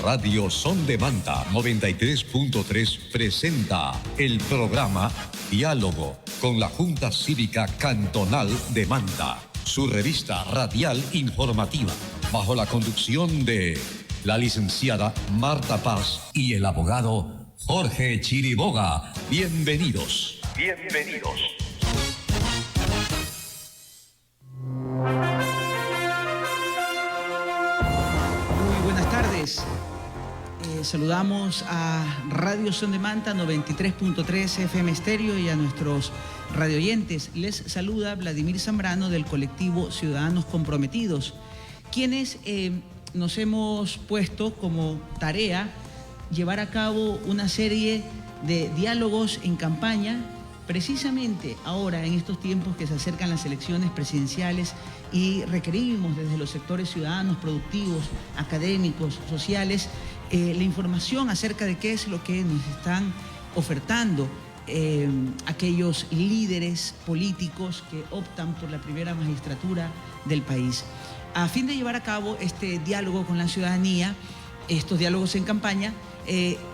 Radio Son de Manta 93.3 presenta el programa Diálogo con la Junta Cívica Cantonal de Manta, su revista radial informativa, bajo la conducción de la licenciada Marta Paz y el abogado Jorge Chiriboga. Bienvenidos. Bienvenidos. Saludamos a Radio Son de Manta 93.3 FM Estéreo y a nuestros radioyentes. Les saluda Vladimir Zambrano del colectivo Ciudadanos Comprometidos, quienes nos hemos puesto como tarea llevar a cabo una serie de diálogos en campaña, precisamente ahora en estos tiempos que se acercan las elecciones presidenciales y requerimos desde los sectores ciudadanos, productivos, académicos, sociales, la información acerca de qué es lo que nos están ofertando aquellos líderes políticos que optan por la primera magistratura del país. A fin de llevar a cabo este diálogo con la ciudadanía, estos diálogos en campaña,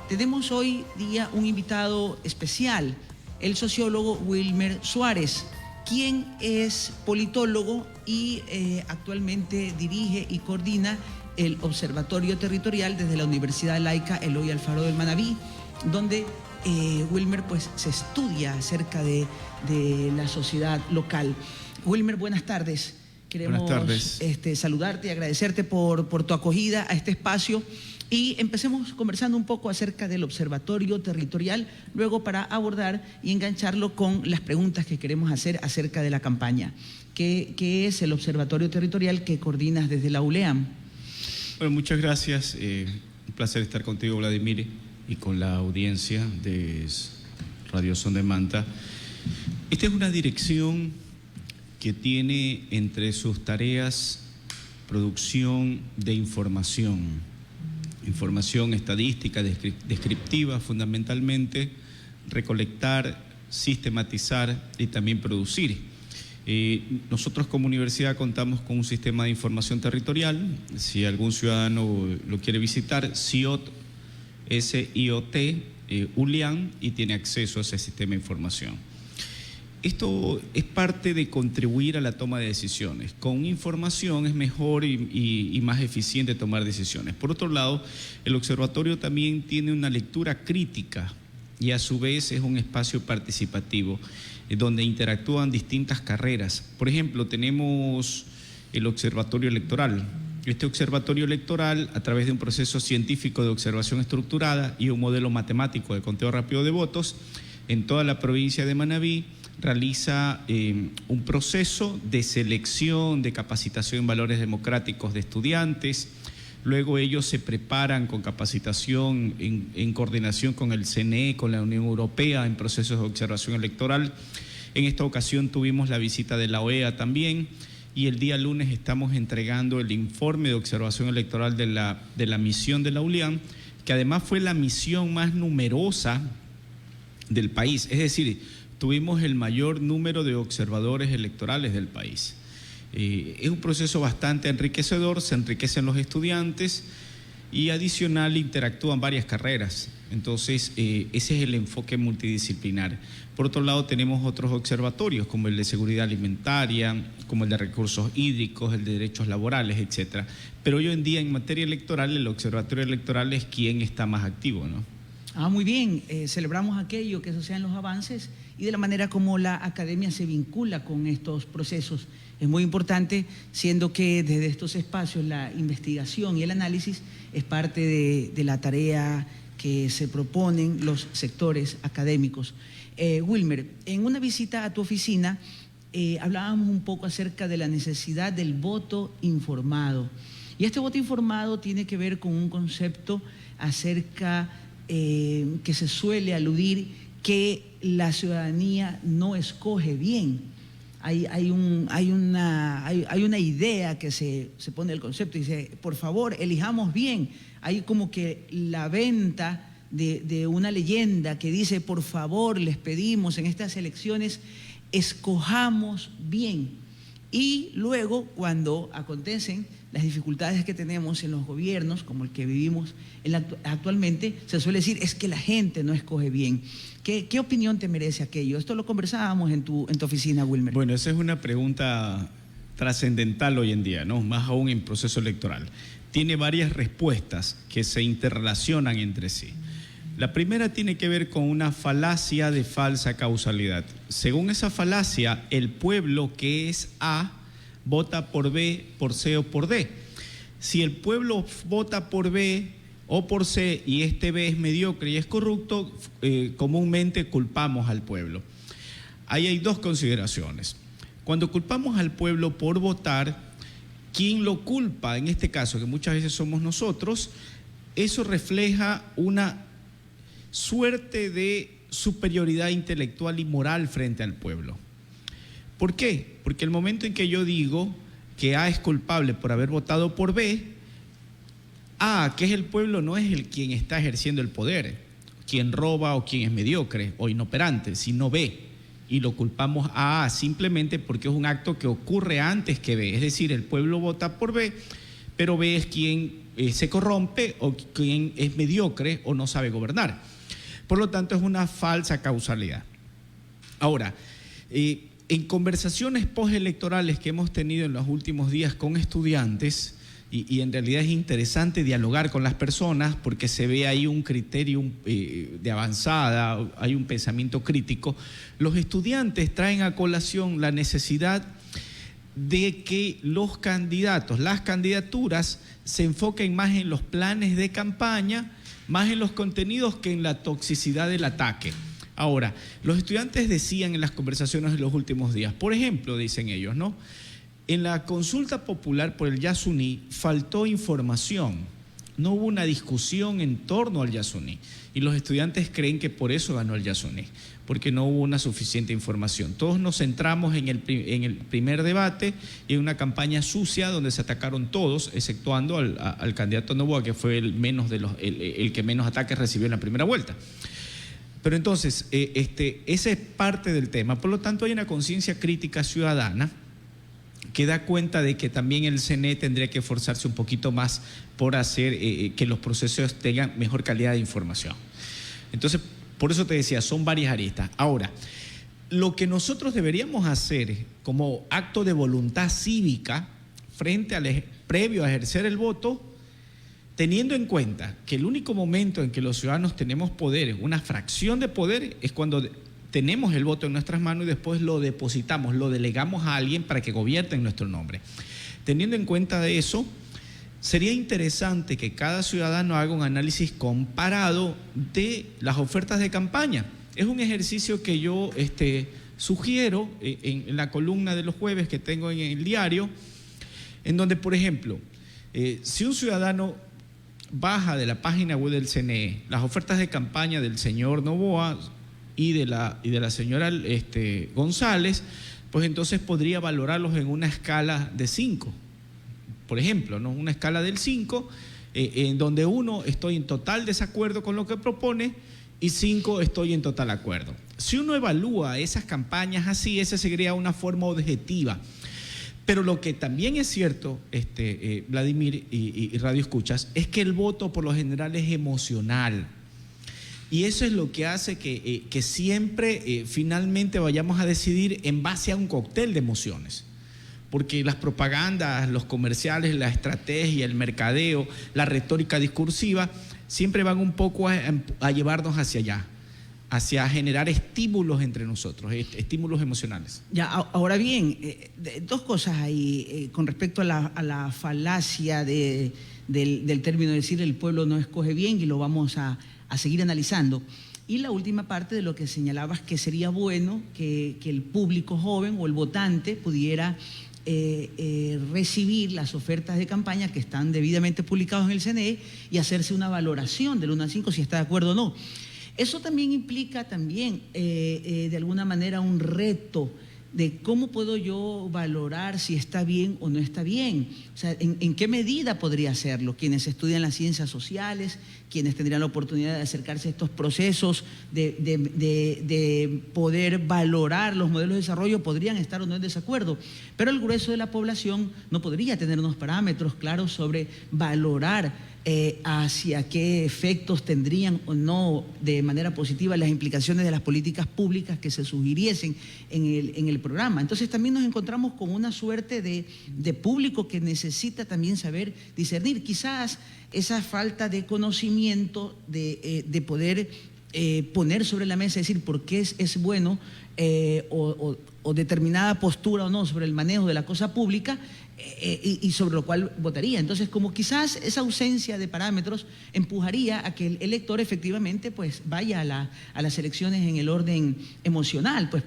tenemos hoy día un invitado especial, el sociólogo Wilmer Suárez, quien es politólogo y actualmente dirige y coordina el Observatorio Territorial desde la Universidad Laica Eloy Alfaro del Manabí, donde Wilmer pues se estudia acerca de la sociedad local. Wilmer, buenas tardes. Queremos buenas tardes. Saludarte y agradecerte por tu acogida a este espacio. Y empecemos conversando un poco acerca del Observatorio Territorial, luego para abordar y engancharlo con las preguntas que queremos hacer acerca de la campaña. ¿Qué es el Observatorio Territorial que coordinas desde la ULEAM? Bueno, muchas gracias. Un placer estar contigo, Vladimir, y con la audiencia de Radio Son de Manta. Esta es una dirección que tiene entre sus tareas producción de información estadística, descriptiva fundamentalmente, recolectar, sistematizar y también producir. Nosotros como universidad contamos con un sistema de información territorial. Si algún ciudadano lo quiere visitar, SIOT, ULEAM, y tiene acceso a ese sistema de información. Esto es parte de contribuir a la toma de decisiones. Con información es mejor y más eficiente tomar decisiones. Por otro lado, el observatorio también tiene una lectura crítica y a su vez es un espacio participativo donde interactúan distintas carreras. Por ejemplo, tenemos el observatorio electoral. Este observatorio electoral, a través de un proceso científico de observación estructurada y un modelo matemático de conteo rápido de votos, en toda la provincia de Manabí, realiza un proceso de selección, de capacitación en valores democráticos de estudiantes. Luego ellos se preparan con capacitación en coordinación con el CNE, con la Unión Europea, en procesos de observación electoral. En esta ocasión tuvimos la visita de la OEA también, y el día lunes estamos entregando el informe de observación electoral de la misión de la ULEAM, que además fue la misión más numerosa del país. Es decir, tuvimos el mayor número de observadores electorales del país. Es un proceso bastante enriquecedor, se enriquecen los estudiantes y adicional interactúan varias carreras. Entonces, ese es el enfoque multidisciplinar. Por otro lado, tenemos otros observatorios como el de seguridad alimentaria, como el de recursos hídricos, el de derechos laborales, etcétera. Pero hoy en día en materia electoral, el observatorio electoral es quien está más activo, ¿no? Muy bien, celebramos aquello, que esos sean los avances y de la manera como la academia se vincula con estos procesos. Es muy importante, siendo que desde estos espacios la investigación y el análisis es parte de la tarea que se proponen los sectores académicos. Wilmer, en una visita a tu oficina hablábamos un poco acerca de la necesidad del voto informado. Y este voto informado tiene que ver con un concepto acerca que se suele aludir que la ciudadanía no escoge bien. Hay una idea que se pone el concepto y dice, por favor, elijamos bien. Hay como que la venta de una leyenda que dice, por favor, les pedimos en estas elecciones, escojamos bien. Y luego, cuando acontecen las dificultades que tenemos en los gobiernos, como el que vivimos actualmente, se suele decir es que la gente no escoge bien. ¿Qué opinión te merece aquello? Esto lo conversábamos en tu oficina, Wilmer. Bueno, esa es una pregunta trascendental hoy en día, ¿no? Más aún en proceso electoral. Tiene varias respuestas que se interrelacionan entre sí. La primera tiene que ver con una falacia de falsa causalidad. Según esa falacia, el pueblo que es A vota por B, por C o por D. Si el pueblo vota por B o por C y este B es mediocre y es corrupto, comúnmente culpamos al pueblo. Ahí hay dos consideraciones. Cuando culpamos al pueblo por votar, ¿quién lo culpa? En este caso, que muchas veces somos nosotros, eso refleja una suerte de superioridad intelectual y moral frente al pueblo. ¿Por qué? Porque el momento en que yo digo que A es culpable por haber votado por B, A, que es el pueblo, no es el quien está ejerciendo el poder, quien roba o quien es mediocre o inoperante, sino B. Y lo culpamos a A simplemente porque es un acto que ocurre antes que B. Es decir, el pueblo vota por B, pero B es quien se corrompe o quien es mediocre o no sabe gobernar. Por lo tanto, es una falsa causalidad. Ahora, en conversaciones postelectorales que hemos tenido en los últimos días con estudiantes, y en realidad es interesante dialogar con las personas porque se ve ahí un criterio de avanzada, hay un pensamiento crítico. Los estudiantes traen a colación la necesidad de que los candidatos, las candidaturas, se enfoquen más en los planes de campaña, más en los contenidos que en la toxicidad del ataque. Ahora, los estudiantes decían en las conversaciones de los últimos días, por ejemplo, dicen ellos, ¿no? En la consulta popular por el Yasuní faltó información, no hubo una discusión en torno al Yasuní y los estudiantes creen que por eso ganó el Yasuní, porque no hubo una suficiente información. Todos nos centramos en el primer debate y en una campaña sucia donde se atacaron todos, exceptuando al candidato Noboa, que fue el que menos ataques recibió en la primera vuelta. Pero entonces, esa es parte del tema. Por lo tanto, hay una conciencia crítica ciudadana que da cuenta de que también el CNE tendría que esforzarse un poquito más por hacer que los procesos tengan mejor calidad de información. Entonces, por eso te decía, son varias aristas. Ahora, lo que nosotros deberíamos hacer como acto de voluntad cívica previo a ejercer el voto, teniendo en cuenta que el único momento en que los ciudadanos tenemos poder, una fracción de poder, es cuando tenemos el voto en nuestras manos y después lo depositamos, lo delegamos a alguien para que gobierne en nuestro nombre. Teniendo en cuenta de eso, sería interesante que cada ciudadano haga un análisis comparado de las ofertas de campaña. Es un ejercicio que yo sugiero en la columna de los jueves que tengo en el diario, en donde, por ejemplo, si un ciudadano baja de la página web del CNE las ofertas de campaña del señor Noboa y de la señora González, pues entonces podría valorarlos en una escala de 5, por ejemplo, ¿no? Una escala del 5, en donde 1 estoy en total desacuerdo con lo que propone y 5 estoy en total acuerdo. Si uno evalúa esas campañas así, esa sería una forma objetiva. Pero lo que también es cierto, Vladimir y Radio Escuchas, es que el voto por lo general es emocional. Y eso es lo que hace que siempre finalmente vayamos a decidir en base a un cóctel de emociones. Porque las propagandas, los comerciales, la estrategia, el mercadeo, la retórica discursiva, siempre van un poco a llevarnos hacia allá, hacia generar estímulos entre nosotros, estímulos emocionales. Ya, ahora bien, dos cosas ahí con respecto a la falacia del término de decir el pueblo no escoge bien, y lo vamos a seguir analizando. Y la última parte de lo que señalabas, que sería bueno que el público joven o el votante pudiera recibir las ofertas de campaña que están debidamente publicadas en el CNE y hacerse una valoración del 1 al 5 si está de acuerdo o no. Eso también implica de alguna manera un reto de cómo puedo yo valorar si está bien o no está bien. O sea, ¿en qué medida podría hacerlo? Quienes estudian las ciencias sociales, quienes tendrían la oportunidad de acercarse a estos procesos, de poder valorar los modelos de desarrollo, podrían estar o no en desacuerdo. Pero el grueso de la población no podría tener unos parámetros claros sobre valorar hacia qué efectos tendrían o no de manera positiva las implicaciones de las políticas públicas que se sugiriesen en el programa. Entonces también nos encontramos con una suerte de público que necesita también saber discernir. Quizás esa falta de conocimiento de poder poner sobre la mesa, decir por qué es bueno o determinada postura o no sobre el manejo de la cosa pública, y sobre lo cual votaría. Entonces, como quizás esa ausencia de parámetros empujaría a que el elector efectivamente pues vaya a las elecciones en el orden emocional, pues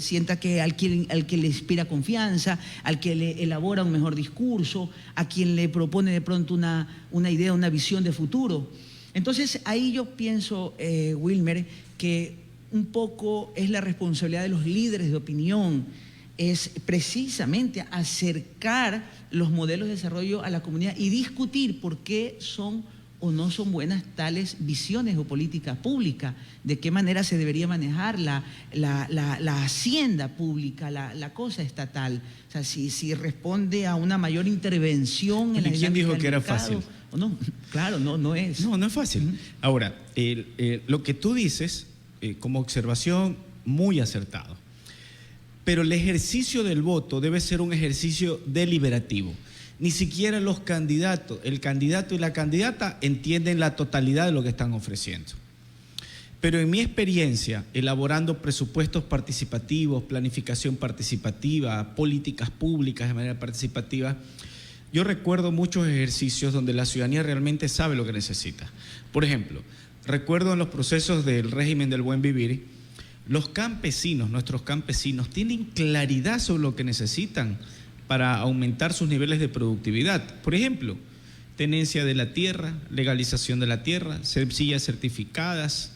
sienta que al que le inspira confianza, al que le elabora un mejor discurso, a quien le propone de pronto una idea, una visión de futuro. Entonces, ahí yo pienso, Wilmer, que un poco es la responsabilidad de los líderes de opinión, es precisamente acercar los modelos de desarrollo a la comunidad y discutir por qué son o no son buenas tales visiones o política pública, de qué manera se debería manejar la hacienda pública, la cosa estatal. O sea, si responde a una mayor intervención en la ¿Quién dijo que era fácil? ¿O no? Claro, no es. No es fácil. Ahora, lo que tú dices como observación, muy acertado. Pero el ejercicio del voto debe ser un ejercicio deliberativo. Ni siquiera los candidatos, el candidato y la candidata entienden la totalidad de lo que están ofreciendo. Pero en mi experiencia, elaborando presupuestos participativos, planificación participativa, políticas públicas de manera participativa, yo recuerdo muchos ejercicios donde la ciudadanía realmente sabe lo que necesita. Por ejemplo, recuerdo en los procesos del régimen del buen vivir, los campesinos, nuestros campesinos, tienen claridad sobre lo que necesitan para aumentar sus niveles de productividad. Por ejemplo, tenencia de la tierra, legalización de la tierra, semillas certificadas,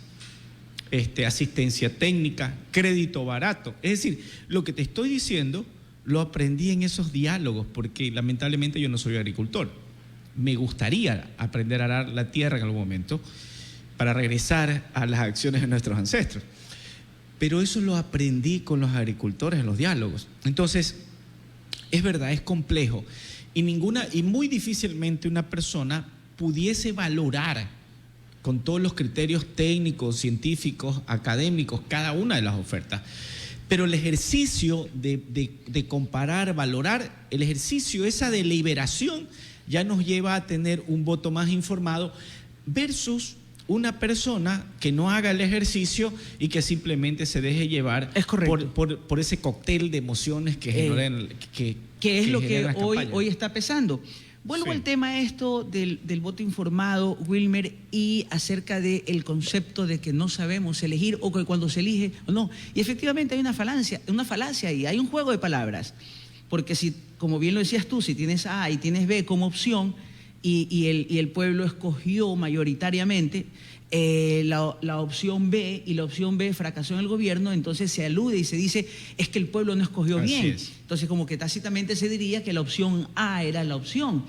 asistencia técnica, crédito barato. Es decir, lo que te estoy diciendo lo aprendí en esos diálogos, porque lamentablemente yo no soy agricultor. Me gustaría aprender a arar la tierra en algún momento para regresar a las acciones de nuestros ancestros. Pero eso lo aprendí con los agricultores en los diálogos. Entonces, es verdad, es complejo. Y muy difícilmente una persona pudiese valorar con todos los criterios técnicos, científicos, académicos, cada una de las ofertas. Pero el ejercicio de comparar, valorar, el ejercicio, esa deliberación, ya nos lleva a tener un voto más informado versus una persona que no haga el ejercicio y que simplemente se deje llevar por ese cóctel de emociones que generan que es lo que hoy está pesando. Vuelvo al tema del voto informado, Wilmer, y acerca del concepto de que no sabemos elegir o que cuando se elige o no. Y efectivamente hay una falacia ahí, hay un juego de palabras. Porque si, como bien lo decías tú, si tienes A y tienes B como opción y el pueblo escogió mayoritariamente la opción B y la opción B fracasó en el gobierno, entonces se alude y se dice es que el pueblo no escogió bien. Entonces como que tácitamente se diría que la opción A era la opción.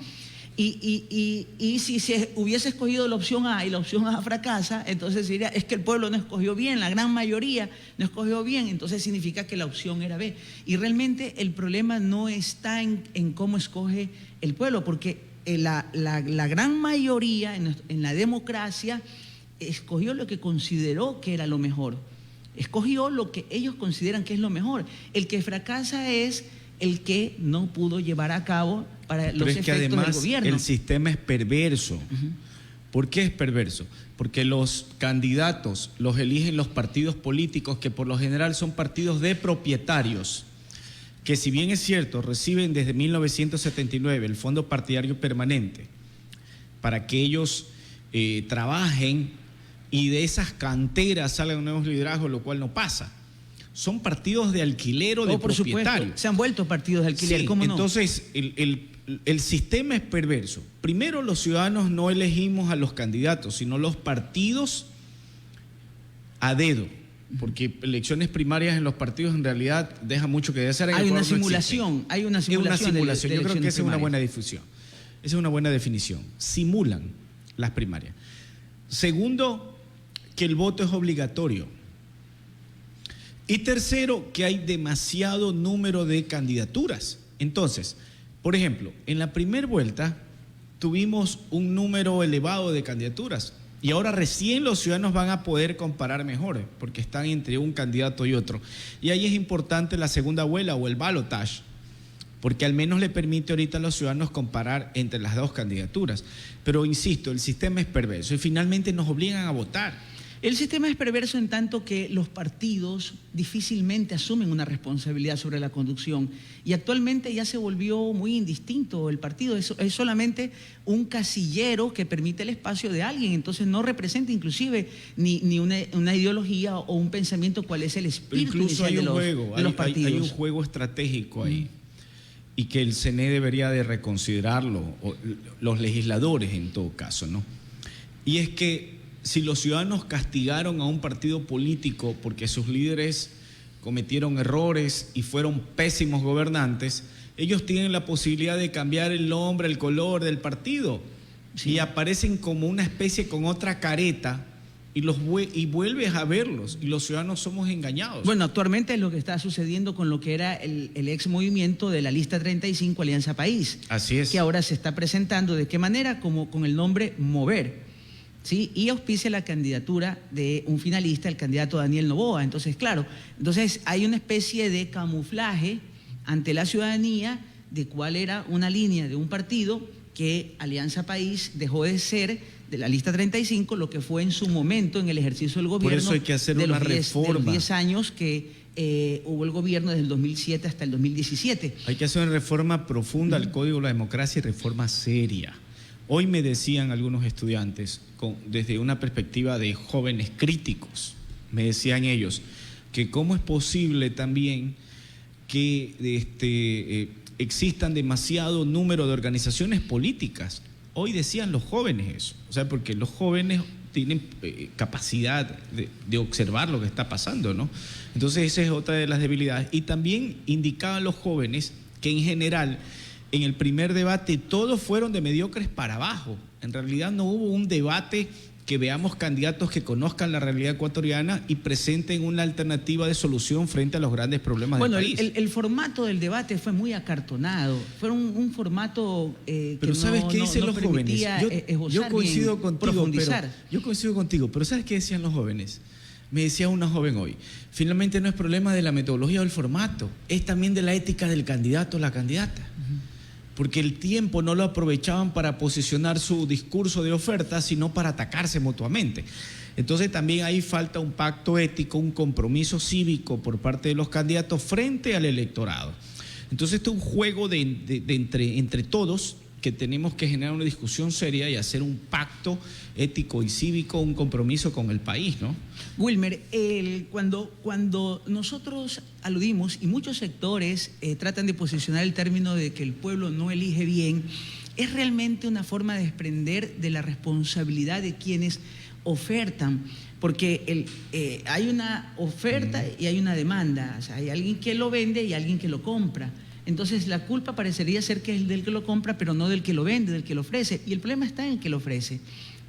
Y si se hubiese escogido la opción A y la opción A fracasa, entonces se diría es que el pueblo no escogió bien, la gran mayoría no escogió bien, entonces significa que la opción era B. Y realmente el problema no está en cómo escoge el pueblo, porque la gran mayoría en la democracia escogió lo que consideró que era lo mejor, escogió lo que ellos consideran que es lo mejor. El que fracasa es el que no pudo llevar a cabo para los efectos del gobierno. Pero es que además el sistema es perverso. ¿Por qué es perverso? Porque los candidatos los eligen los partidos políticos, que por lo general son partidos de propietarios, que si bien es cierto, reciben desde 1979 el Fondo Partidario Permanente para que ellos trabajen y de esas canteras salgan nuevos liderazgos, lo cual no pasa. Son partidos de alquiler o de propietario. Supuesto, se han vuelto partidos de alquiler, sí, ¿cómo no? Entonces, el sistema es perverso. Primero, los ciudadanos no elegimos a los candidatos, sino los partidos a dedo. porque elecciones primarias en los partidos en realidad deja mucho que desear. Hay una simulación, hay una simulación. Yo creo que esa es una buena difusión. Esa es una buena definición. Simulan las primarias. Segundo, que el voto es obligatorio. Y tercero, que hay demasiado número de candidaturas. Entonces, por ejemplo, en la primera vuelta tuvimos un número elevado de candidaturas y ahora recién los ciudadanos van a poder comparar mejor porque están entre un candidato y otro. Y ahí es importante la segunda vuelta o el balotaje, porque al menos le permite ahorita a los ciudadanos comparar entre las dos candidaturas. Pero insisto, el sistema es perverso y finalmente nos obligan a votar. El sistema es perverso en tanto que los partidos difícilmente asumen una responsabilidad sobre la conducción y actualmente ya se volvió muy indistinto el partido, es solamente un casillero que permite el espacio de alguien, entonces no representa inclusive ni una ideología o un pensamiento cuál es el espíritu incluso hay un juego, de los partidos. Hay un juego estratégico ahí y que el CNE debería de reconsiderarlo, o los legisladores en todo caso, ¿no? Y es que si los ciudadanos castigaron a un partido político porque sus líderes cometieron errores y fueron pésimos gobernantes, ellos tienen la posibilidad de cambiar el nombre, el color del partido, sí, y aparecen como una especie con otra careta y vuelves a verlos y los ciudadanos somos engañados. Bueno, actualmente es lo que está sucediendo con lo que era el ex movimiento de la lista 35 Alianza País. Así es. Que ahora se está presentando de qué manera, como con el nombre Mover. ¿Sí? Y auspicia la candidatura de un finalista, el candidato Daniel Noboa. Entonces, claro, hay una especie de camuflaje ante la ciudadanía de cuál era una línea de un partido que Alianza País dejó de ser de la lista 35, lo que fue en su momento en el ejercicio del gobierno. Por eso hay que hacer una reforma. De los 10 años que hubo el gobierno desde el 2007 hasta el 2017. Hay que hacer una reforma profunda al Código de la Democracia y reforma seria. Hoy me decían algunos estudiantes, desde una perspectiva de jóvenes críticos, me decían ellos, que cómo es posible también que existan demasiado número de organizaciones políticas. Hoy decían los jóvenes eso, o sea, porque los jóvenes tienen capacidad de observar lo que está pasando, ¿no? Entonces esa es otra de las debilidades. Y también indicaban los jóvenes que en general en el primer debate todos fueron de mediocres para abajo. En realidad no hubo un debate que veamos candidatos que conozcan la realidad ecuatoriana y presenten una alternativa de solución frente a los grandes problemas del país. Bueno, el formato del debate fue muy acartonado. Fue un formato pero ¿sabes qué dicen los jóvenes? Yo coincido contigo, pero ¿sabes qué decían los jóvenes? Me decía una joven hoy, finalmente no es problema de la metodología o el formato, es también de la ética del candidato o la candidata. Porque el tiempo no lo aprovechaban para posicionar su discurso de oferta, sino para atacarse mutuamente. Entonces también ahí falta un pacto ético, un compromiso cívico por parte de los candidatos frente al electorado. Entonces esto es un juego entre todos, que tenemos que generar una discusión seria y hacer un pacto ético y cívico, un compromiso con el país, ¿no? Wilmer, cuando nosotros aludimos, y muchos sectores tratan de posicionar el término de que el pueblo no elige bien, es realmente una forma de desprender de la responsabilidad de quienes ofertan, porque hay una oferta y hay una demanda, o sea, hay alguien que lo vende y alguien que lo compra. Entonces la culpa parecería ser que es del que lo compra, pero no del que lo vende, del que lo ofrece. Y el problema está en el que lo ofrece.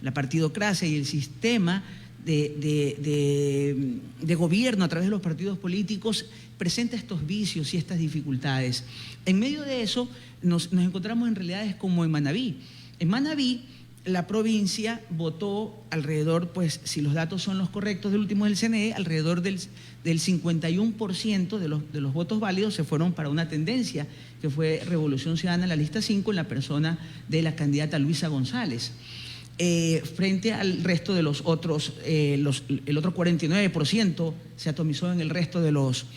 La partidocracia y el sistema de gobierno a través de los partidos políticos presenta estos vicios y estas dificultades. En medio de eso nos encontramos en realidades como en Manabí. En Manabí, la provincia votó alrededor, pues si los datos son los correctos del último del CNE, alrededor del 51% de los votos válidos se fueron para una tendencia que fue Revolución Ciudadana en la lista 5 en la persona de la candidata Luisa González. Frente al resto de los otros, el otro 49% se atomizó en el resto de los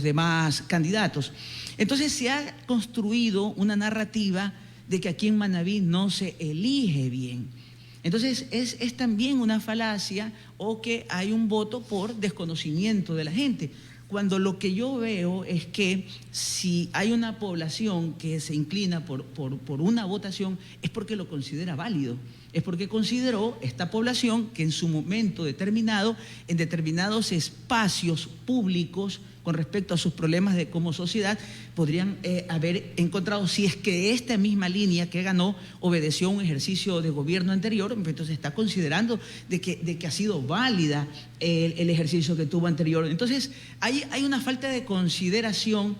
demás candidatos. Entonces se ha construido una narrativa de que aquí en Manabí no se elige bien. Entonces es también una falacia o que hay un voto por desconocimiento de la gente. cuando lo que yo veo es que si hay una población que se inclina por una votación, es porque lo considera válido. Es porque consideró esta población que en su momento determinado, en determinados espacios públicos, con respecto a sus problemas de como sociedad, podrían haber encontrado, si es que esta misma línea que ganó obedeció a un ejercicio de gobierno anterior, entonces está considerando de que ha sido válida el ejercicio que tuvo anterior. Entonces hay una falta de consideración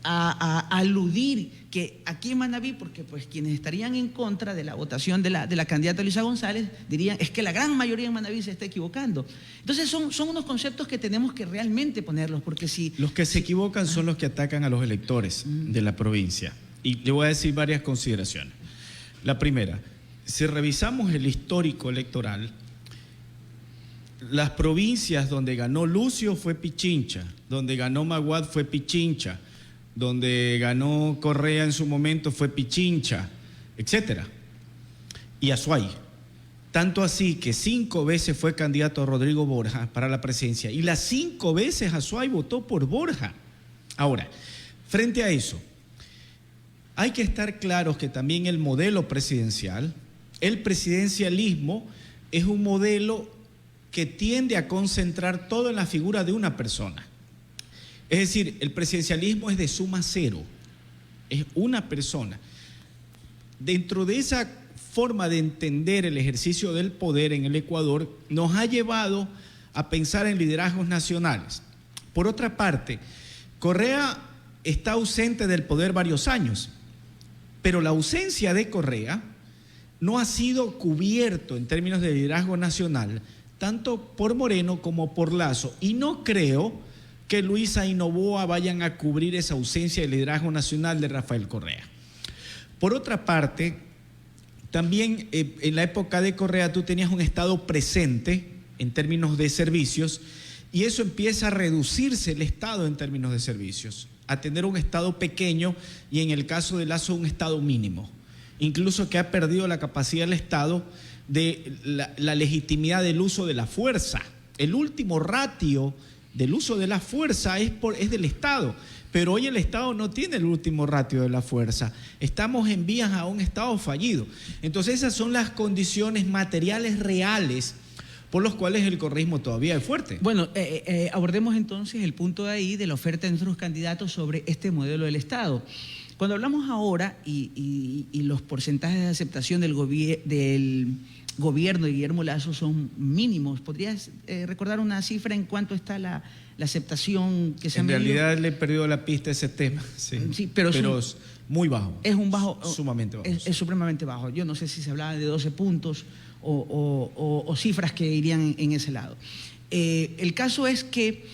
a aludir que aquí en Manabí, porque pues quienes estarían en contra de la votación de la candidata Luisa González dirían es que la gran mayoría en Manabí se está equivocando. Entonces son unos conceptos que tenemos que realmente ponerlos, porque si... Los que se equivocan son los que atacan a los electores de la provincia. Y le voy a decir varias consideraciones. La primera, si revisamos el histórico electoral, las provincias donde ganó Lucio fue Pichincha, donde ganó Maguad fue Pichincha, donde ganó Correa en su momento fue Pichincha, etcétera, y Azuay. Tanto así que 5 veces fue candidato Rodrigo Borja para la presidencia y las 5 veces Azuay votó por Borja. Ahora, frente a eso, hay que estar claros que también el modelo presidencial, el presidencialismo, es un modelo que tiende a concentrar todo en la figura de una persona. Es decir, el presidencialismo es de suma cero, es una persona. Dentro de esa forma de entender el ejercicio del poder en el Ecuador, nos ha llevado a pensar en liderazgos nacionales. Por otra parte, Correa está ausente del poder varios años, pero la ausencia de Correa no ha sido cubierto en términos de liderazgo nacional, tanto por Moreno como por Lasso, y no creo que Luisa y Noboa vayan a cubrir esa ausencia de liderazgo nacional de Rafael Correa. Por otra parte, también en la época de Correa tú tenías un Estado presente en términos de servicios y eso empieza a reducirse el Estado en términos de servicios, a tener un Estado pequeño y en el caso de Lasso un Estado mínimo, incluso que ha perdido la capacidad del Estado de la legitimidad del uso de la fuerza. El último ratio del uso de la fuerza es del Estado, pero hoy el Estado no tiene el último ratio de la fuerza. Estamos en vías a un Estado fallido. Entonces esas son las condiciones materiales reales por los cuales el correísmo todavía es fuerte. Bueno, abordemos entonces el punto de ahí de la oferta de nuestros candidatos sobre este modelo del Estado. Cuando hablamos ahora y los porcentajes de aceptación del gobierno de Guillermo Lasso son mínimos, ¿podrías recordar una cifra en cuánto está la aceptación que se ha medido? En realidad le he perdido la pista a ese tema, sí, pero es muy bajo. Es un bajo. Sumamente bajo. Es supremamente bajo. Yo no sé si se hablaba de 12 puntos o cifras que irían en ese lado. El caso es que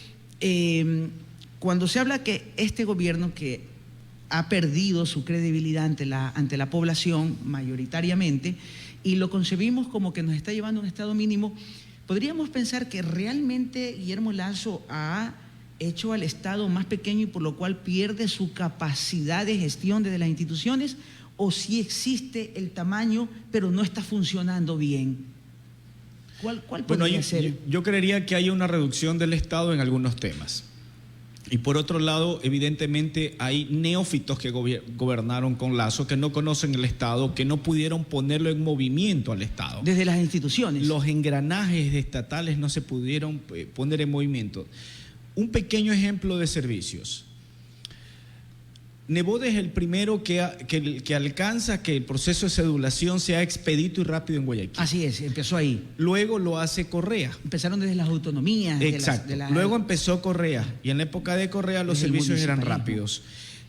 cuando se habla que este gobierno que ha perdido su credibilidad ante la población mayoritariamente y lo concebimos como que nos está llevando a un estado mínimo, podríamos pensar que realmente Guillermo Lasso ha hecho al Estado más pequeño y por lo cual pierde su capacidad de gestión desde las instituciones, o si existe el tamaño pero no está funcionando bien. ¿Cuál podría ser? Yo creería que hay una reducción del Estado en algunos temas. Y por otro lado, evidentemente hay neófitos que gobernaron con Lasso, que no conocen el Estado, que no pudieron ponerlo en movimiento al Estado. Desde las instituciones. Los engranajes estatales no se pudieron poner en movimiento. Un pequeño ejemplo de servicios. Nebot es el primero que alcanza que el proceso de cedulación sea expedito y rápido en Guayaquil. Así es, empezó ahí. Luego lo hace Correa. Empezaron desde las autonomías. Exacto. Luego empezó Correa y en la época de Correa los servicios eran rápidos.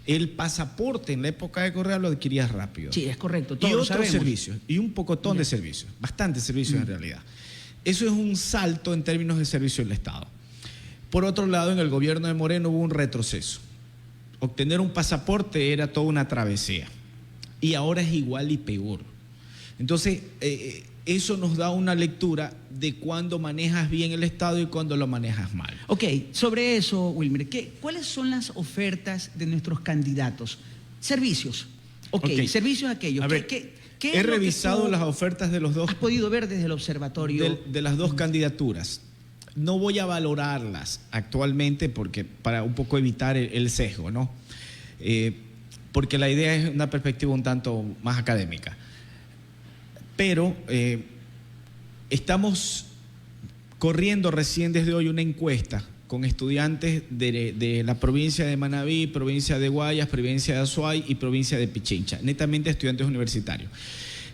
El pasaporte en la época de Correa lo adquirías rápido. Sí, es correcto. Y otros servicios, y un pocotón de servicios, bastantes servicios en realidad. Eso es un salto en términos de servicio del Estado. Por otro lado, en el gobierno de Moreno hubo un retroceso. Obtener un pasaporte era toda una travesía y ahora es igual y peor. Entonces, eso nos da una lectura de cuándo manejas bien el Estado y cuándo lo manejas mal. Ok, sobre eso, Wilmer, ¿cuáles son las ofertas de nuestros candidatos? Servicios. Ok, servicios aquellos. A ver, he revisado las ofertas de los dos. ¿Has podido ver desde el observatorio? De las dos candidaturas. No voy a valorarlas actualmente porque para un poco evitar el sesgo, ¿no? Porque la idea es una perspectiva un tanto más académica. Pero estamos corriendo recién desde hoy una encuesta con estudiantes de la provincia de Manabí, provincia de Guayas, provincia de Azuay y provincia de Pichincha, netamente estudiantes universitarios.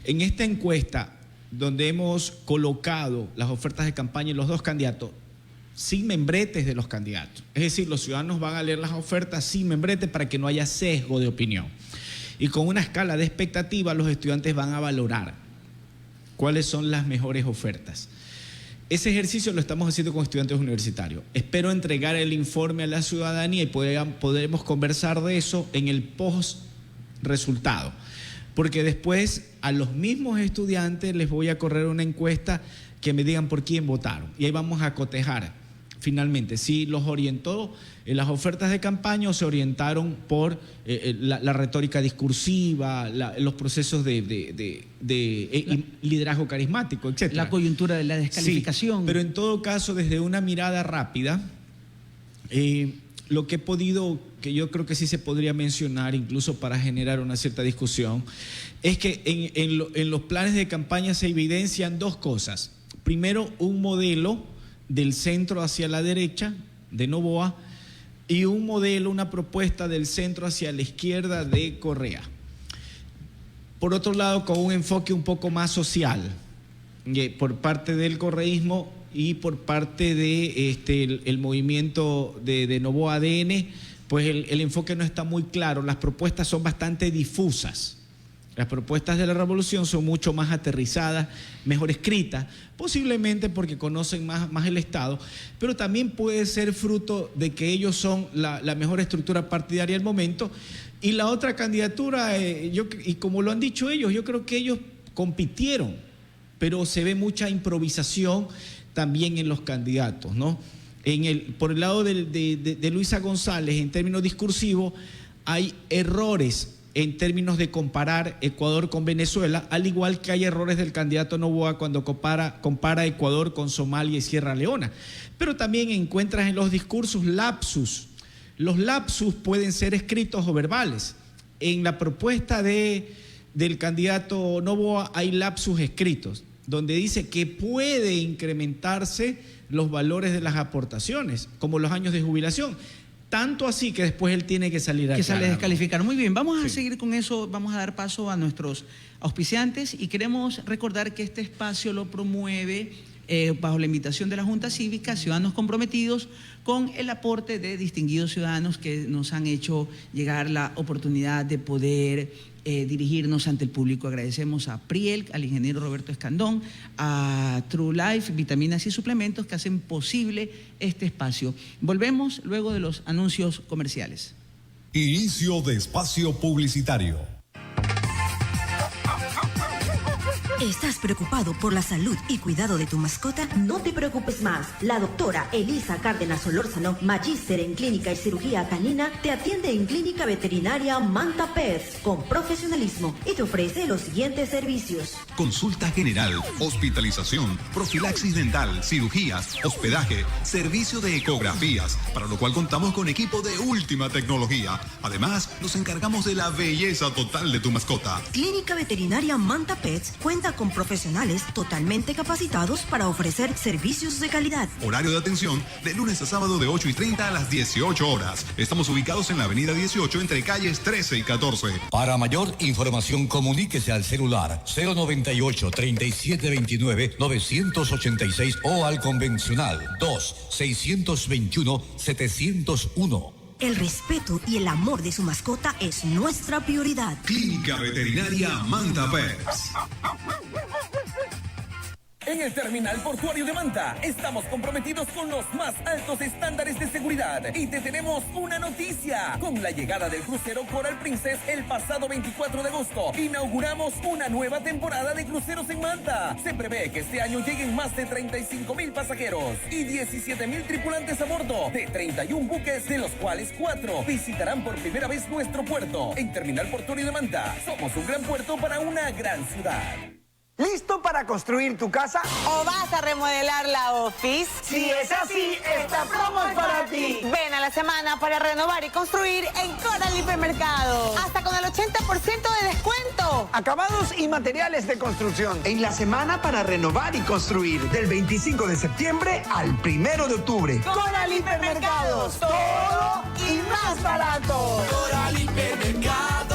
En esta encuesta, donde hemos colocado las ofertas de campaña en los dos candidatos, sin membretes de los candidatos. Es decir, los ciudadanos van a leer las ofertas sin membrete para que no haya sesgo de opinión. Y con una escala de expectativa, los estudiantes van a valorar cuáles son las mejores ofertas. Ese ejercicio lo estamos haciendo con estudiantes universitarios. Espero entregar el informe a la ciudadanía y podremos conversar de eso en el post-resultado. Porque después a los mismos estudiantes les voy a correr una encuesta que me digan por quién votaron. Y ahí vamos a cotejar finalmente si los orientó en las ofertas de campaña o se orientaron por la retórica discursiva, los procesos de liderazgo carismático, etc. La coyuntura de la descalificación. Sí, pero en todo caso, desde una mirada rápida, lo que he podido, que yo creo que sí se podría mencionar, incluso para generar una cierta discusión, es que en los planes de campaña se evidencian dos cosas. Primero, un modelo del centro hacia la derecha, de Noboa, y un modelo, una propuesta del centro hacia la izquierda de Correa. Por otro lado, con un enfoque un poco más social, por parte del correísmo y por parte de el movimiento de Noboa ADN, pues el enfoque no está muy claro, las propuestas son bastante difusas. Las propuestas de la revolución son mucho más aterrizadas, mejor escritas, posiblemente porque conocen más el Estado, pero también puede ser fruto de que ellos son la mejor estructura partidaria del momento. Y la otra candidatura, y como lo han dicho ellos, yo creo que ellos compitieron, pero se ve mucha improvisación también en los candidatos, ¿no? Por el lado de Luisa González, en términos discursivos, hay errores en términos de comparar Ecuador con Venezuela, al igual que hay errores del candidato Noboa cuando compara Ecuador con Somalia y Sierra Leona. Pero también encuentras en los discursos lapsus. Los lapsus pueden ser escritos o verbales. En la propuesta del candidato Noboa hay lapsus escritos, donde dice que puede incrementarse los valores de las aportaciones, como los años de jubilación. Tanto así que después él tiene que salir a descalificar. Muy bien, vamos a seguir con eso, vamos a dar paso a nuestros auspiciantes y queremos recordar que este espacio lo promueve bajo la invitación de la Junta Cívica, Ciudadanos Comprometidos, con el aporte de distinguidos ciudadanos que nos han hecho llegar la oportunidad de poder dirigirnos ante el público. Agradecemos a Priel, al ingeniero Roberto Escandón, a True Life, vitaminas y suplementos que hacen posible este espacio. Volvemos luego de los anuncios comerciales. Inicio de espacio publicitario. ¿Estás preocupado por la salud y cuidado de tu mascota? No te preocupes más. La doctora Elisa Cárdenas Solórzano, magíster en clínica y cirugía canina, te atiende en Clínica Veterinaria Manta Pets con profesionalismo y te ofrece los siguientes servicios: consulta general, hospitalización, profilaxis dental, cirugías, hospedaje, servicio de ecografías, para lo cual contamos con equipo de última tecnología. Además, nos encargamos de la belleza total de tu mascota. Clínica Veterinaria Manta Pets cuenta con profesionales totalmente capacitados para ofrecer servicios de calidad. Horario de atención de lunes a sábado de 8:30 a las 18 horas. Estamos ubicados en la avenida 18 entre calles 13 y 14. Para mayor información, comuníquese al celular 098-3729-986 o al convencional 2-621-701. El respeto y el amor de su mascota es nuestra prioridad. Clínica Veterinaria Manta Pets. En el Terminal Portuario de Manta estamos comprometidos con los más altos estándares de seguridad y te tenemos una noticia. Con la llegada del crucero Coral Princess el pasado 24 de agosto, inauguramos una nueva temporada de cruceros en Manta. Se prevé que este año lleguen más de 35,000 pasajeros y 17,000 tripulantes a bordo de 31 buques, de los cuales 4 visitarán por primera vez nuestro puerto. En Terminal Portuario de Manta somos un gran puerto para una gran ciudad. ¿Listo para construir tu casa? ¿O vas a remodelar la office? Si es así, esta promo es para ti. Ven a la semana para renovar y construir en Coral Hipermercado. Hasta con el 80% de descuento. Acabados y materiales de construcción. En la semana para renovar y construir. Del 25 de septiembre al 1 de octubre. Coral Hipermercados. Todo y más barato. Coral Hipermercados.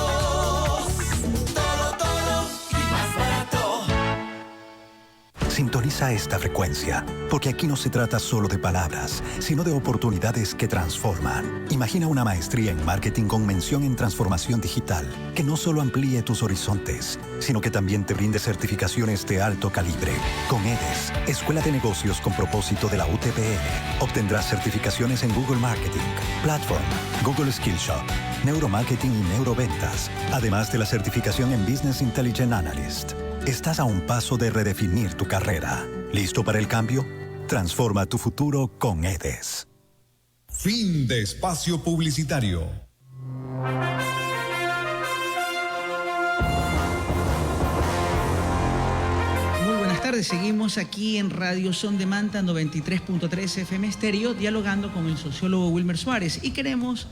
Sintoniza esta frecuencia, porque aquí no se trata solo de palabras, sino de oportunidades que transforman. Imagina una maestría en marketing con mención en transformación digital, que no solo amplíe tus horizontes, sino que también te brinde certificaciones de alto calibre. Con EDES, Escuela de Negocios con propósito de la UTPN, obtendrás certificaciones en Google Marketing, Platform, Google Skillshop, Neuromarketing y Neuroventas, además de la certificación en Business Intelligence Analyst. Estás a un paso de redefinir tu carrera. ¿Listo para el cambio? Transforma tu futuro con EDES. Fin de espacio publicitario. Muy buenas tardes, seguimos aquí en Radio Son de Manta 93.3 FM Estéreo, dialogando con el sociólogo Wilmer Suárez, y queremos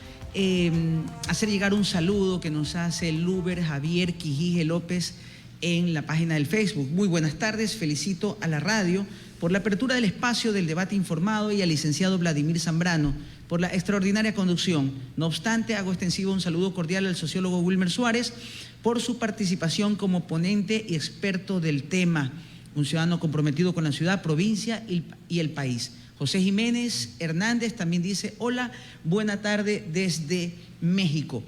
hacer llegar un saludo que nos hace el Uber Javier Quijije López en la página del Facebook. Muy buenas tardes, felicito a la radio por la apertura del espacio del debate informado y al licenciado Vladimir Zambrano por la extraordinaria conducción. No obstante, hago extensivo un saludo cordial al sociólogo Wilmer Suárez por su participación como ponente y experto del tema, un ciudadano comprometido con la ciudad, provincia y el país. José Jiménez Hernández también dice: hola, buena tarde desde México.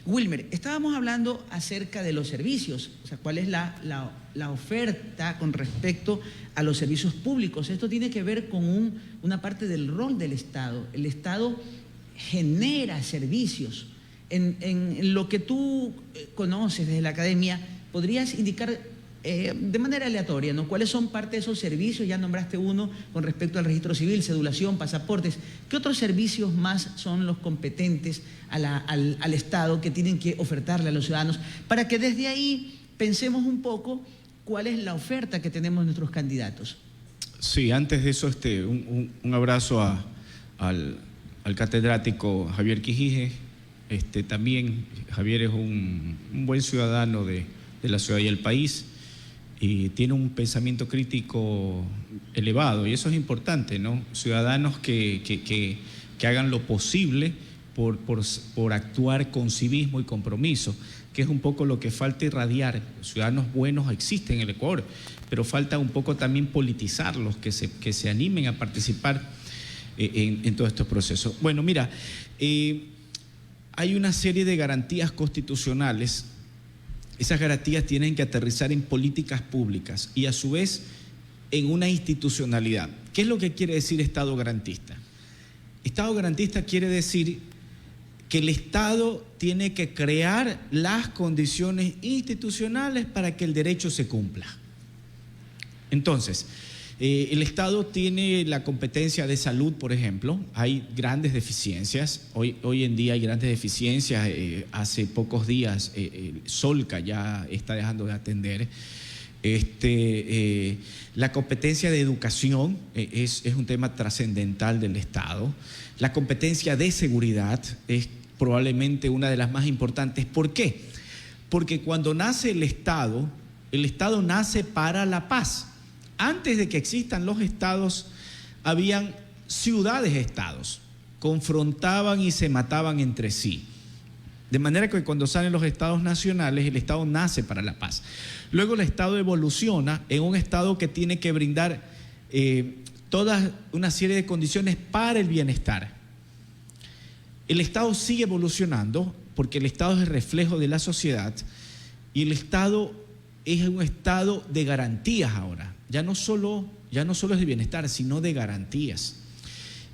Wilmer, estábamos hablando acerca de los servicios, o sea, cuál es la oferta con respecto a los servicios públicos. Esto tiene que ver con una parte del rol del Estado. El Estado genera servicios. En lo que tú conoces desde la academia, ¿podrías indicar de manera aleatoria, ¿no?, cuáles son parte de esos servicios? Ya nombraste uno con respecto al registro civil, cedulación, pasaportes. ¿Qué otros servicios más son los competentes al Estado que tienen que ofertarle a los ciudadanos, para que desde ahí pensemos un poco cuál es la oferta que tenemos nuestros candidatos? Sí, antes de eso, un abrazo al catedrático Javier Quijije. También Javier es un buen ciudadano de la ciudad y el país, y tiene un pensamiento crítico elevado, y eso es importante, ¿no? Ciudadanos que hagan lo posible por actuar con civismo y compromiso, que es un poco lo que falta irradiar. Ciudadanos buenos existen en el Ecuador, pero falta un poco también politizarlos, que se animen a participar en todos estos procesos. Bueno, mira, hay una serie de garantías constitucionales. Esas garantías tienen que aterrizar en políticas públicas y a su vez en una institucionalidad. ¿Qué es lo que quiere decir Estado garantista? Estado garantista quiere decir que el Estado tiene que crear las condiciones institucionales para que el derecho se cumpla. Entonces, el Estado tiene la competencia de salud, por ejemplo. Hay grandes deficiencias. Hoy en día hay grandes deficiencias. Hace pocos días Solca ya está dejando de atender. La competencia de educación es un tema trascendental del Estado. La competencia de seguridad es probablemente una de las más importantes. ¿Por qué? Porque cuando nace el Estado nace para la paz. Antes de que existan los estados, habían ciudades-estados, confrontaban y se mataban entre sí. De manera que cuando salen los estados nacionales, el Estado nace para la paz. Luego el Estado evoluciona en un Estado que tiene que brindar toda una serie de condiciones para el bienestar. El Estado sigue evolucionando porque el Estado es el reflejo de la sociedad, y el Estado es un Estado de garantías ahora. Ya no solo es de bienestar, sino de garantías.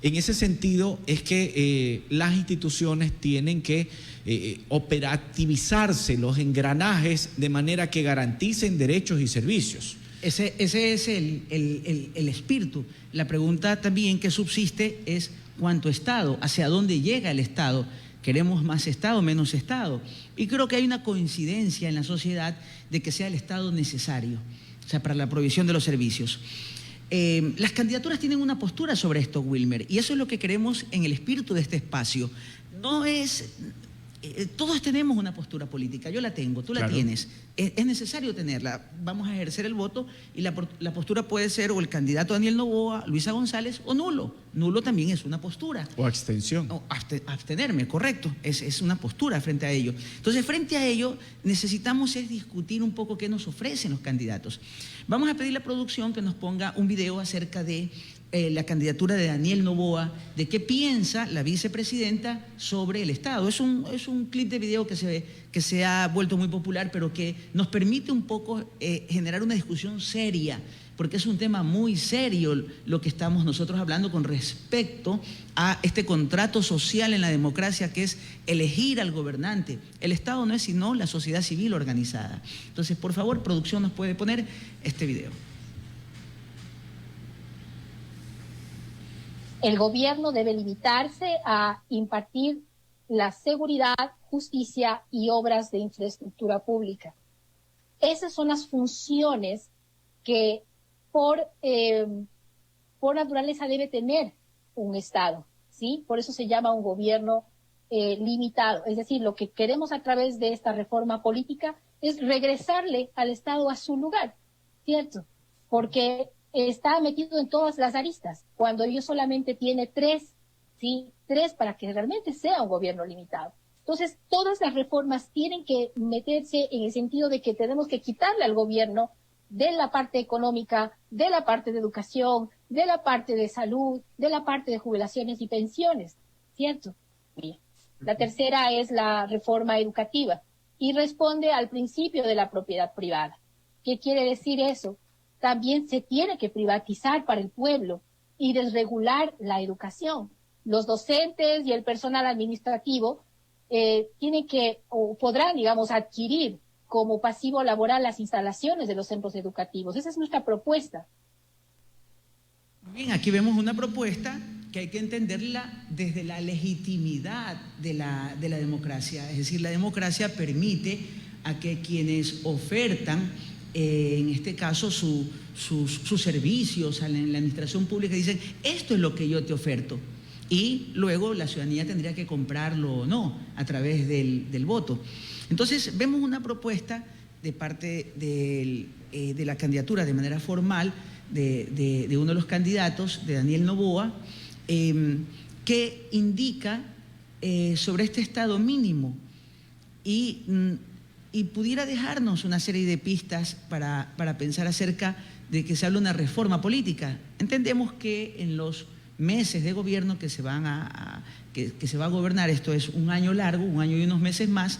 En ese sentido es que las instituciones tienen que operativizarse los engranajes de manera que garanticen derechos y servicios. Ese es el espíritu. La pregunta también que subsiste es: ¿cuánto Estado? ¿Hacia dónde llega el Estado? queremos más Estado, menos Estado. Y creo que hay una coincidencia en la sociedad de que sea el Estado necesario, o sea, para la provisión de los servicios. Las candidaturas tienen una postura sobre esto, Wilmer, y eso es lo que queremos en el espíritu de este espacio. No es... todos tenemos una postura política, yo la tengo, tú la tienes, es necesario tenerla, vamos a ejercer el voto y la postura puede ser o el candidato Daniel Noboa, Luisa González o nulo. Nulo también es una postura. O abstención. O abstenerme, correcto, es una postura frente a ello. Entonces, frente a ello, necesitamos es discutir un poco qué nos ofrecen los candidatos. Vamos a pedir a la producción que nos ponga un video acerca de la candidatura de Daniel Noboa, de qué piensa la vicepresidenta sobre el Estado. Es un clip de video que se ha vuelto muy popular, pero que nos permite un poco generar una discusión seria, porque es un tema muy serio lo que estamos nosotros hablando con respecto a este contrato social en la democracia, que es elegir al gobernante. El Estado no es sino la sociedad civil organizada. Entonces, por favor, producción nos puede poner este video. El gobierno debe limitarse a impartir la seguridad, justicia y obras de infraestructura pública. Esas son las funciones que por naturaleza debe tener un Estado, ¿sí? Por eso se llama un gobierno limitado. Es decir, lo que queremos a través de esta reforma política es regresarle al Estado a su lugar, ¿cierto? Porque está metido en todas las aristas, cuando ellos solamente tiene tres, ¿sí? Tres para que realmente sea un gobierno limitado. Entonces, todas las reformas tienen que meterse en el sentido de que tenemos que quitarle al gobierno de la parte económica, de la parte de educación, de la parte de salud, de la parte de jubilaciones y pensiones, ¿cierto? Bien. La tercera es la reforma educativa y responde al principio de la propiedad privada. ¿Qué quiere decir eso? También se tiene que privatizar para el pueblo y desregular la educación. Los docentes y el personal administrativo tienen que o podrán, digamos, adquirir como pasivo laboral las instalaciones de los centros educativos. Esa es nuestra propuesta. Bien, aquí vemos una propuesta que hay que entenderla desde la legitimidad de la democracia. Es decir, la democracia permite a que quienes ofertan en este caso sus servicios en la administración pública dicen, esto es lo que yo te oferto, y luego la ciudadanía tendría que comprarlo o no a través del voto. Entonces vemos una propuesta de parte de la candidatura de manera formal de uno de los candidatos, de Daniel Noboa, que indica sobre este Estado mínimo y pudiera dejarnos una serie de pistas para pensar acerca de que se habla de una reforma política. Entendemos que en los meses de gobierno que se va a gobernar, esto es un año largo, un año y unos meses más,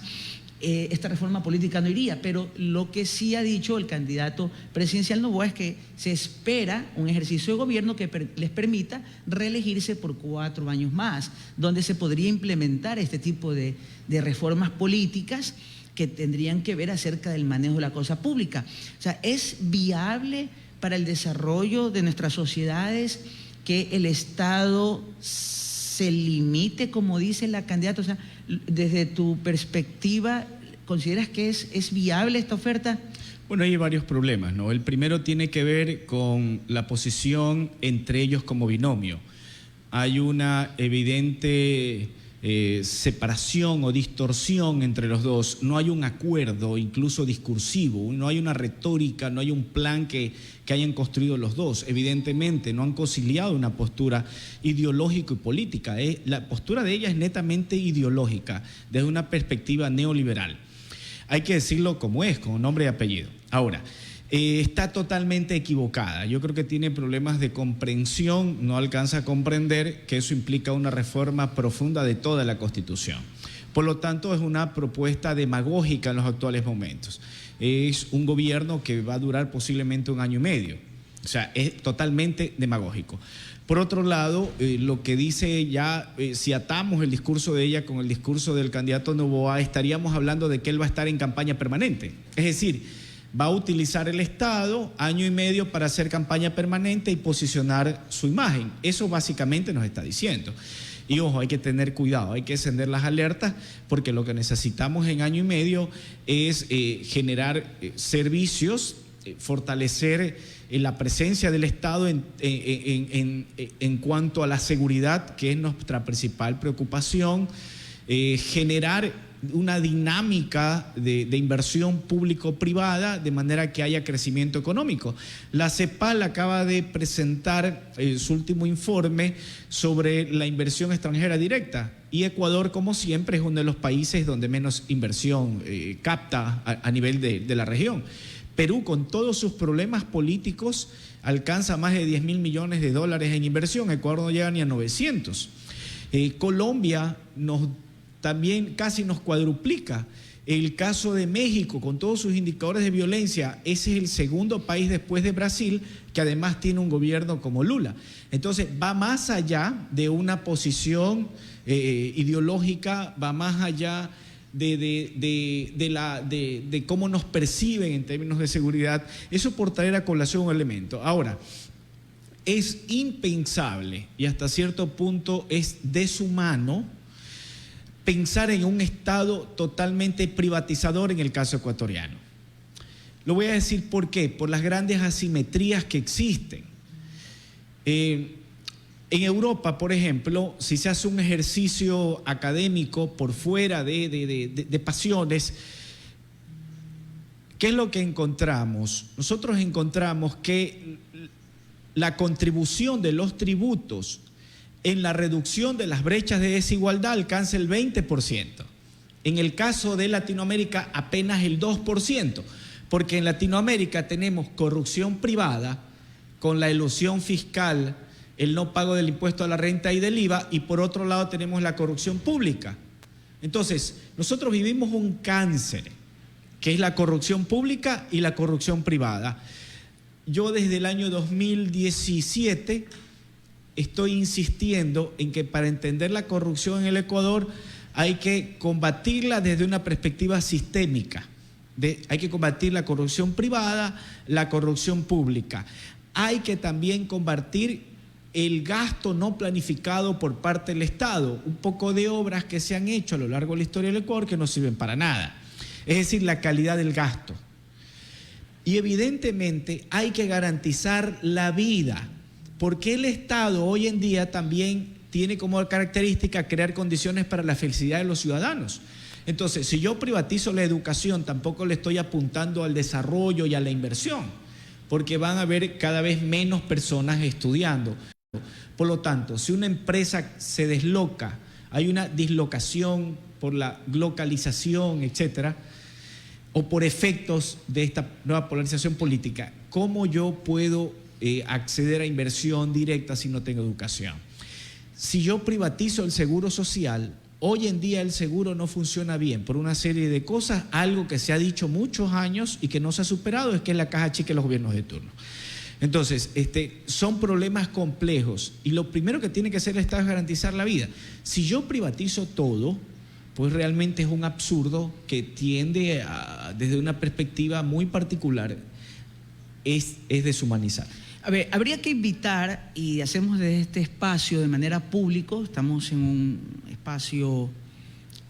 esta reforma política no iría, pero lo que sí ha dicho el candidato presidencial Noboa es que se espera un ejercicio de gobierno que les permita reelegirse por 4 años más, donde se podría implementar este tipo de reformas políticas que tendrían que ver acerca del manejo de la cosa pública. O sea, ¿es viable para el desarrollo de nuestras sociedades que el Estado se limite, como dice la candidata? O sea, desde tu perspectiva, ¿consideras que es viable esta oferta? Bueno, hay varios problemas, ¿no? El primero tiene que ver con la posición entre ellos como binomio. Hay una evidente separación o distorsión entre los dos. No hay un acuerdo, incluso discursivo, no hay una retórica, no hay un plan que hayan construido los dos. Evidentemente no han conciliado una postura ideológica y política. La postura de ella es netamente ideológica, desde una perspectiva neoliberal. Hay que decirlo como es, con nombre y apellido. Ahora, está totalmente equivocada. Yo creo que tiene problemas de comprensión, no alcanza a comprender que eso implica una reforma profunda de toda la Constitución. Por lo tanto, es una propuesta demagógica en los actuales momentos. Es un gobierno que va a durar posiblemente 1 año y medio. O sea, es totalmente demagógico. Por otro lado, lo que dice ella, si atamos el discurso de ella con el discurso del candidato Noboa, estaríamos hablando de que él va a estar en campaña permanente. Es decir, va a utilizar el Estado 1 año y medio para hacer campaña permanente y posicionar su imagen. Eso básicamente nos está diciendo. Y ojo, hay que tener cuidado, hay que encender las alertas, porque lo que necesitamos en año y medio es generar servicios, fortalecer la presencia del Estado en cuanto a la seguridad, que es nuestra principal preocupación, generar una dinámica de inversión público-privada de manera que haya crecimiento económico. La CEPAL acaba de presentar su último informe sobre la inversión extranjera directa, y Ecuador, como siempre, es uno de los países donde menos inversión capta a nivel de la región. Perú, con todos sus problemas políticos, alcanza más de 10.000 millones de dólares en inversión. Ecuador no llega ni a 900. Colombia también casi nos cuadruplica. El caso de México, con todos sus indicadores de violencia, ese es el segundo país después de Brasil que además tiene un gobierno como Lula. Entonces va más allá de una posición ideológica, va más allá de cómo nos perciben en términos de seguridad. Eso por traer a colación un elemento. Ahora, es impensable y hasta cierto punto es deshumano pensar en un Estado totalmente privatizador en el caso ecuatoriano. Lo voy a decir por qué, por las grandes asimetrías que existen. En Europa, por ejemplo, si se hace un ejercicio académico por fuera de pasiones, ¿qué es lo que encontramos? Nosotros encontramos que la contribución de los tributos en la reducción de las brechas de desigualdad alcanza el 20%. En el caso de Latinoamérica, apenas el 2%, porque en Latinoamérica tenemos corrupción privada con la elusión fiscal, el no pago del impuesto a la renta y del IVA, y por otro lado tenemos la corrupción pública. Entonces, nosotros vivimos un cáncer, que es la corrupción pública y la corrupción privada. Yo desde el año 2017 estoy insistiendo en que para entender la corrupción en el Ecuador hay que combatirla desde una perspectiva sistémica. Hay que combatir la corrupción privada, la corrupción pública. Hay que también combatir el gasto no planificado por parte del Estado, un poco de obras que se han hecho a lo largo de la historia del Ecuador que no sirven para nada. Es decir, la calidad del gasto. Y evidentemente hay que garantizar la vida, porque el Estado hoy en día también tiene como característica crear condiciones para la felicidad de los ciudadanos. Entonces, si yo privatizo la educación, tampoco le estoy apuntando al desarrollo y a la inversión, porque van a haber cada vez menos personas estudiando. Por lo tanto, si una empresa se desloca, hay una dislocación por la globalización, etcétera, o por efectos de esta nueva polarización política, ¿cómo yo puedo acceder a inversión directa si no tengo educación? Si yo privatizo el seguro social, hoy en día el seguro no funciona bien por una serie de cosas. Algo que se ha dicho muchos años y que no se ha superado es que es la caja chica de los gobiernos de turno. Entonces, son problemas complejos, y lo primero que tiene que hacer el Estado es garantizar la vida. Si yo privatizo todo, pues realmente es un absurdo que tiende a, desde una perspectiva muy particular, es deshumanizar. A ver, habría que invitar, y hacemos desde este espacio de manera pública, estamos en un espacio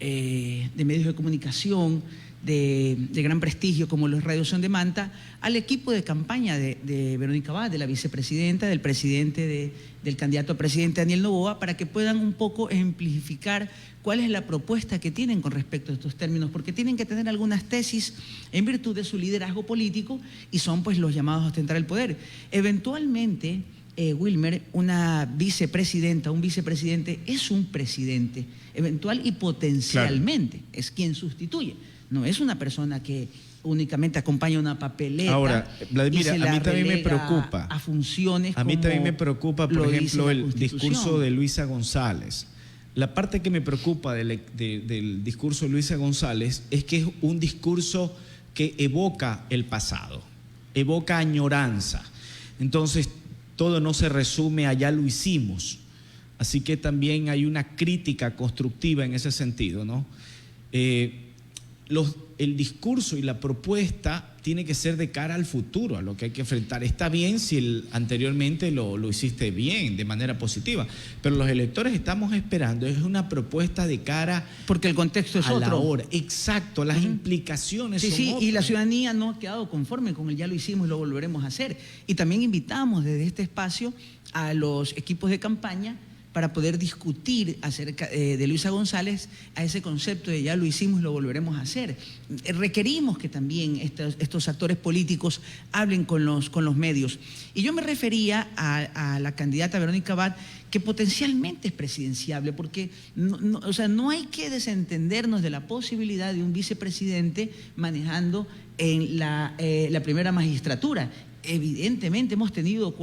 de medios de comunicación de gran prestigio como los Radios On Demand, al equipo de campaña de Verónica Abad, de la vicepresidenta, del presidente, del candidato a presidente Daniel Noboa, para que puedan un poco ejemplificar cuál es la propuesta que tienen con respecto a estos términos, porque tienen que tener algunas tesis en virtud de su liderazgo político y son pues los llamados a ostentar el poder. Eventualmente, Wilmer, una vicepresidenta, un vicepresidente es un presidente, eventual y potencialmente, claro, es quien sustituye. No es una persona que únicamente acompaña una papeleta. Ahora, Vladimir, a mí también me preocupa. A funciones. A mí también me preocupa, por ejemplo, el discurso de Luisa González. La parte que me preocupa del discurso de Luisa González es que es un discurso que evoca el pasado, evoca añoranza. Entonces, todo no se resume a ya lo hicimos. Así que también hay una crítica constructiva en ese sentido, ¿no? El discurso y la propuesta tiene que ser de cara al futuro, a lo que hay que enfrentar. Está bien si anteriormente lo hiciste bien, de manera positiva, pero los electores estamos esperando, es una propuesta de cara... Porque el contexto es a otro. la hora. Exacto, las implicaciones son otras. y la ciudadanía no ha quedado conforme con el ya lo hicimos y lo volveremos a hacer. Y también invitamos desde este espacio a los equipos de campaña para poder discutir acerca de Luisa González a ese concepto de ya lo hicimos y lo volveremos a hacer. Requerimos que también estos actores políticos hablen con los medios. Y yo me refería a la candidata Verónica Abad, que potencialmente es presidenciable, porque no hay que desentendernos de la posibilidad de un vicepresidente manejando en la primera magistratura. Evidentemente hemos tenido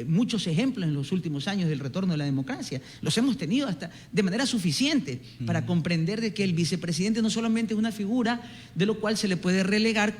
muchos ejemplos en los últimos años del retorno de la democracia. Los hemos tenido hasta de manera suficiente para comprender de que el vicepresidente no solamente es una figura de lo cual se le puede relegar,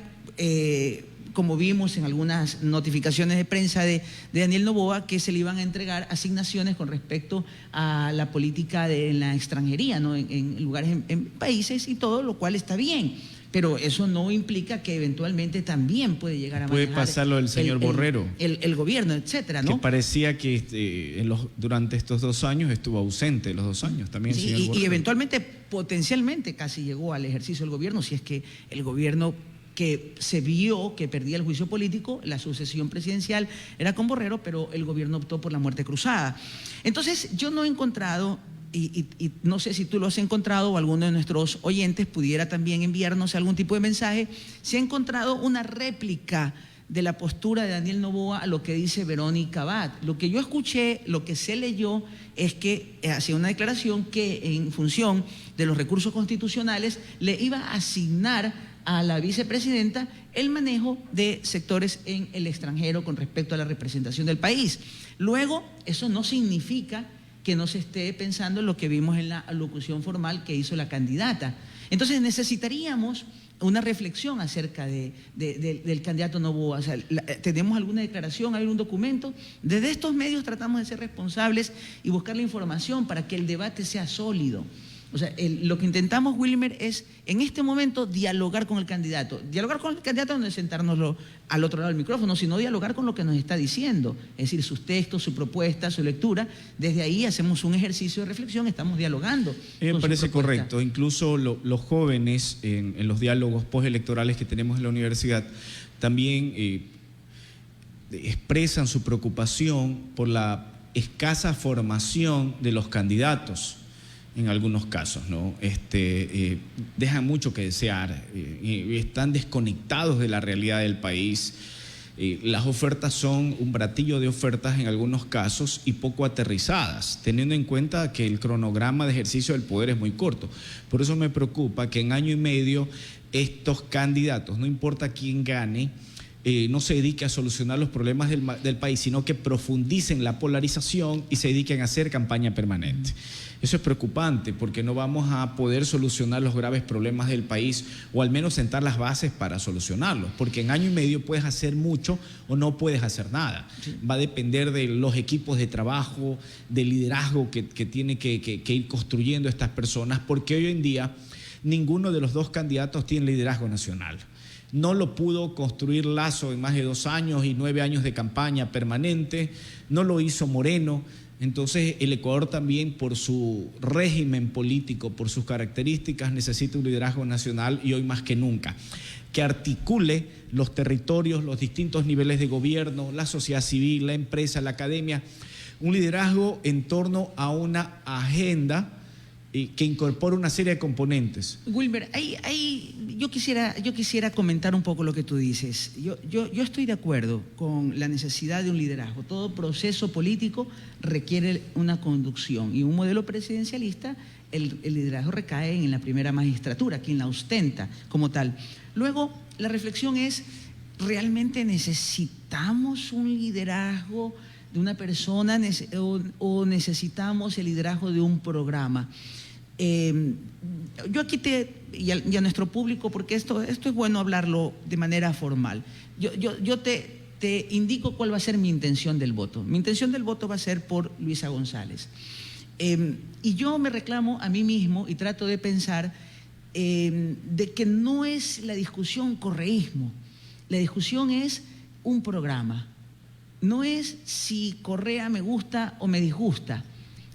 como vimos en algunas notificaciones de prensa de Daniel Noboa, que se le iban a entregar asignaciones con respecto a la política en la extranjería, ¿no? en lugares, en países y todo, lo cual está bien. Pero eso no implica que eventualmente también puede llegar a manejar... Puede pasar lo del señor Borrero. El gobierno, etcétera, ¿no? Que parecía que durante estos 2 años estuvo ausente, los 2 años también, sí, señor Borrero. Y eventualmente, potencialmente, casi llegó al ejercicio del gobierno, si es que el gobierno que se vio que perdía el juicio político, la sucesión presidencial era con Borrero, pero el gobierno optó por la muerte cruzada. Entonces, yo no he encontrado... Y no sé si tú lo has encontrado o alguno de nuestros oyentes pudiera también enviarnos algún tipo de mensaje, si ha encontrado una réplica de la postura de Daniel Noboa a lo que dice Verónica Abad. Lo que yo escuché, lo que se leyó, es que hacía una declaración que en función de los recursos constitucionales le iba a asignar a la vicepresidenta el manejo de sectores en el extranjero con respecto a la representación del país. Luego, eso no significa que no se esté pensando en lo que vimos en la alocución formal que hizo la candidata. Entonces necesitaríamos una reflexión acerca del candidato Noboa. O sea, ¿tenemos alguna declaración, hay un documento? Desde estos medios tratamos de ser responsables y buscar la información para que el debate sea sólido. O sea, lo que intentamos, Wilmer, es en este momento dialogar con el candidato. Dialogar con el candidato no es sentárnoslo al otro lado del micrófono, sino dialogar con lo que nos está diciendo. Es decir, sus textos, su propuesta, su lectura. Desde ahí hacemos un ejercicio de reflexión, estamos dialogando. Me parece correcto. Incluso los jóvenes en los diálogos postelectorales que tenemos en la universidad también expresan su preocupación por la escasa formación de los candidatos. En algunos casos, ¿no? Dejan mucho que desear, están desconectados de la realidad del país. Las ofertas son un bratillo de ofertas en algunos casos y poco aterrizadas, teniendo en cuenta que el cronograma de ejercicio del poder es muy corto. Por eso me preocupa que en año y medio estos candidatos, no importa quién gane, no se dedique a solucionar los problemas del país, sino que profundicen la polarización y se dediquen a hacer campaña permanente. Eso es preocupante porque no vamos a poder solucionar los graves problemas del país o al menos sentar las bases para solucionarlos, porque en año y medio puedes hacer mucho o no puedes hacer nada. Sí. Va a depender de los equipos de trabajo, del liderazgo que tiene que ir construyendo estas personas, porque hoy en día ninguno de los dos candidatos tiene liderazgo nacional. No lo pudo construir Lasso en más de 2 años y 9 años de campaña permanente, no lo hizo Moreno. Entonces el Ecuador también, por su régimen político, por sus características, necesita un liderazgo nacional y hoy más que nunca, que articule los territorios, los distintos niveles de gobierno, la sociedad civil, la empresa, la academia, un liderazgo en torno a una agenda que incorpora una serie de componentes. Wilmer, yo quisiera comentar un poco lo que tú dices. Yo estoy de acuerdo con la necesidad de un liderazgo. Todo proceso político requiere una conducción y un modelo presidencialista, el liderazgo recae en la primera magistratura, quien la ostenta como tal. Luego, la reflexión es, ¿realmente necesitamos un liderazgo de una persona o necesitamos el liderazgo de un programa? Yo aquí y a nuestro público, porque esto es bueno hablarlo de manera formal, yo te indico cuál va a ser mi intención del voto. Mi intención del voto va a ser por Luisa González. Y yo me reclamo a mí mismo y trato de pensar de que no es la discusión correísmo. La discusión es un programa. No es si Correa me gusta o me disgusta,